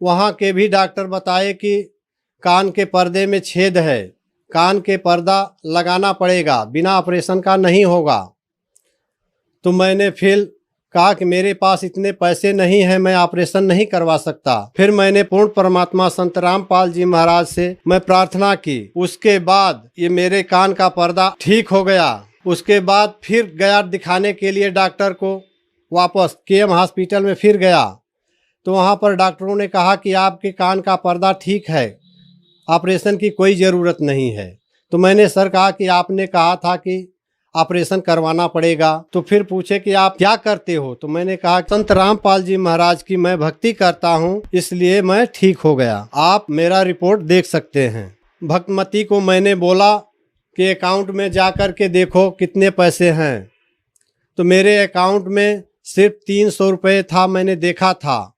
वहाँ के भी डॉक्टर बताए कि कान के पर्दे में छेद है, कान के पर्दा लगाना पड़ेगा, बिना ऑपरेशन का नहीं होगा। तो मैंने फिर कहा कि मेरे पास इतने पैसे नहीं हैं, मैं ऑपरेशन नहीं करवा सकता। फिर मैंने पूर्ण परमात्मा संत रामपाल जी महाराज से मैं प्रार्थना की। उसके बाद ये मेरे कान का पर्दा ठीक हो गया। उसके बाद फिर गया दिखाने के लिए डॉक्टर को, वापस केएम हॉस्पिटल में फिर गया, तो वहाँ पर डॉक्टरों ने कहा कि आपके कान का पर्दा ठीक है, ऑपरेशन की कोई ज़रूरत नहीं है। तो मैंने सर कहा कि आपने कहा था कि ऑपरेशन करवाना पड़ेगा। तो फिर पूछे कि आप क्या करते हो? तो मैंने कहा संत रामपाल जी महाराज की मैं भक्ति करता हूँ, इसलिए मैं ठीक हो गया। आप मेरा रिपोर्ट देख सकते हैं। भक्तमती को मैंने बोला कि अकाउंट में जा कर के देखो कितने पैसे हैं। तो मेरे अकाउंट में सिर्फ 300 रुपये था, मैंने देखा था।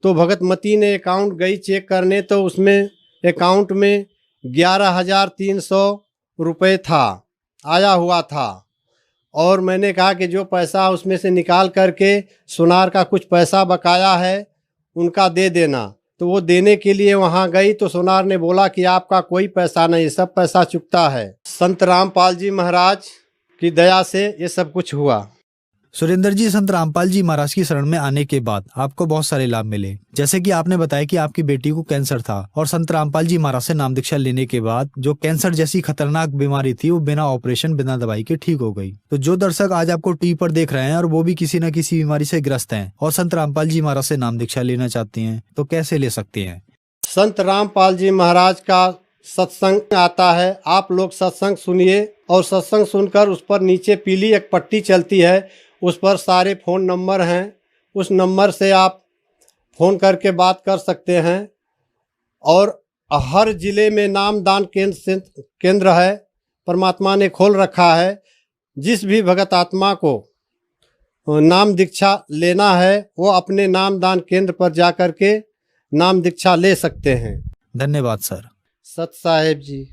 तो भगतमती ने अकाउंट गई चेक करने, तो उसमें अकाउंट में 11,300 रुपये था, आया हुआ था। और मैंने कहा कि जो पैसा उसमें से निकाल करके सुनार का कुछ पैसा बकाया है उनका दे देना। तो वो देने के लिए वहाँ गई, तो सुनार ने बोला कि आपका कोई पैसा नहीं, सब पैसा चुकता है। संत रामपाल जी महाराज की दया से ये सब कुछ हुआ। सुरेंद्र जी, संत रामपाल जी महाराज की शरण में आने के बाद आपको बहुत सारे लाभ मिले, जैसे कि आपने बताया कि आपकी बेटी को कैंसर था और संत रामपाल जी महाराज से नाम दीक्षा लेने के बाद जो कैंसर जैसी खतरनाक बीमारी थी वो बिना ऑपरेशन, बिना दवाई के ठीक हो गई। तो जो दर्शक आज आपको टीवी पर देख रहे हैं और वो भी किसी न किसी बीमारी से ग्रस्त हैं और संत रामपाल जी महाराज से नाम दीक्षा लेना चाहते हैं, तो कैसे ले सकते हैं? संत रामपाल जी महाराज का सत्संग आता है, आप लोग सत्संग सुनिए और सत्संग सुनकर उस पर नीचे पीली एक पट्टी चलती है, उस पर सारे फ़ोन नंबर हैं, उस नंबर से आप फ़ोन करके बात कर सकते हैं। और हर ज़िले में नामदान केंद्र है, परमात्मा ने खोल रखा है। जिस भी भगत आत्मा को नाम दीक्षा लेना है वो अपने नामदान केंद्र पर जा कर के नाम दीक्षा ले सकते हैं। धन्यवाद सर। सत साहेब जी।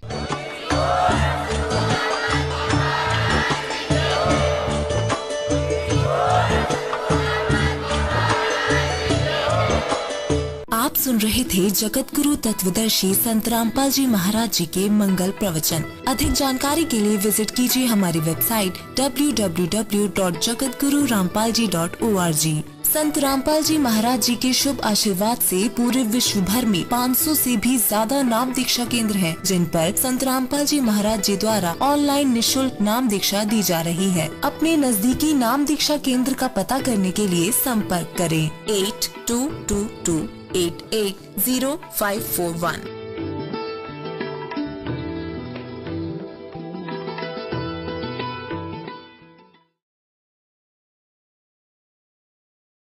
आप सुन रहे थे जगत गुरु तत्वदर्शी संत रामपाल जी महाराज जी के मंगल प्रवचन। अधिक जानकारी के लिए विजिट कीजिए हमारी वेबसाइट www.jagatgururampalji.org। संत रामपाल जी महाराज जी के शुभ आशीर्वाद से पूरे विश्व भर में 500 से भी ज्यादा नाम दीक्षा केंद्र हैं, जिन पर संत रामपाल जी महाराज जी द्वारा ऑनलाइन निशुल्क नाम दीक्षा दी जा रही है। अपने नजदीकी नाम दीक्षा केंद्र का पता करने के लिए संपर्क करें 8222 880541।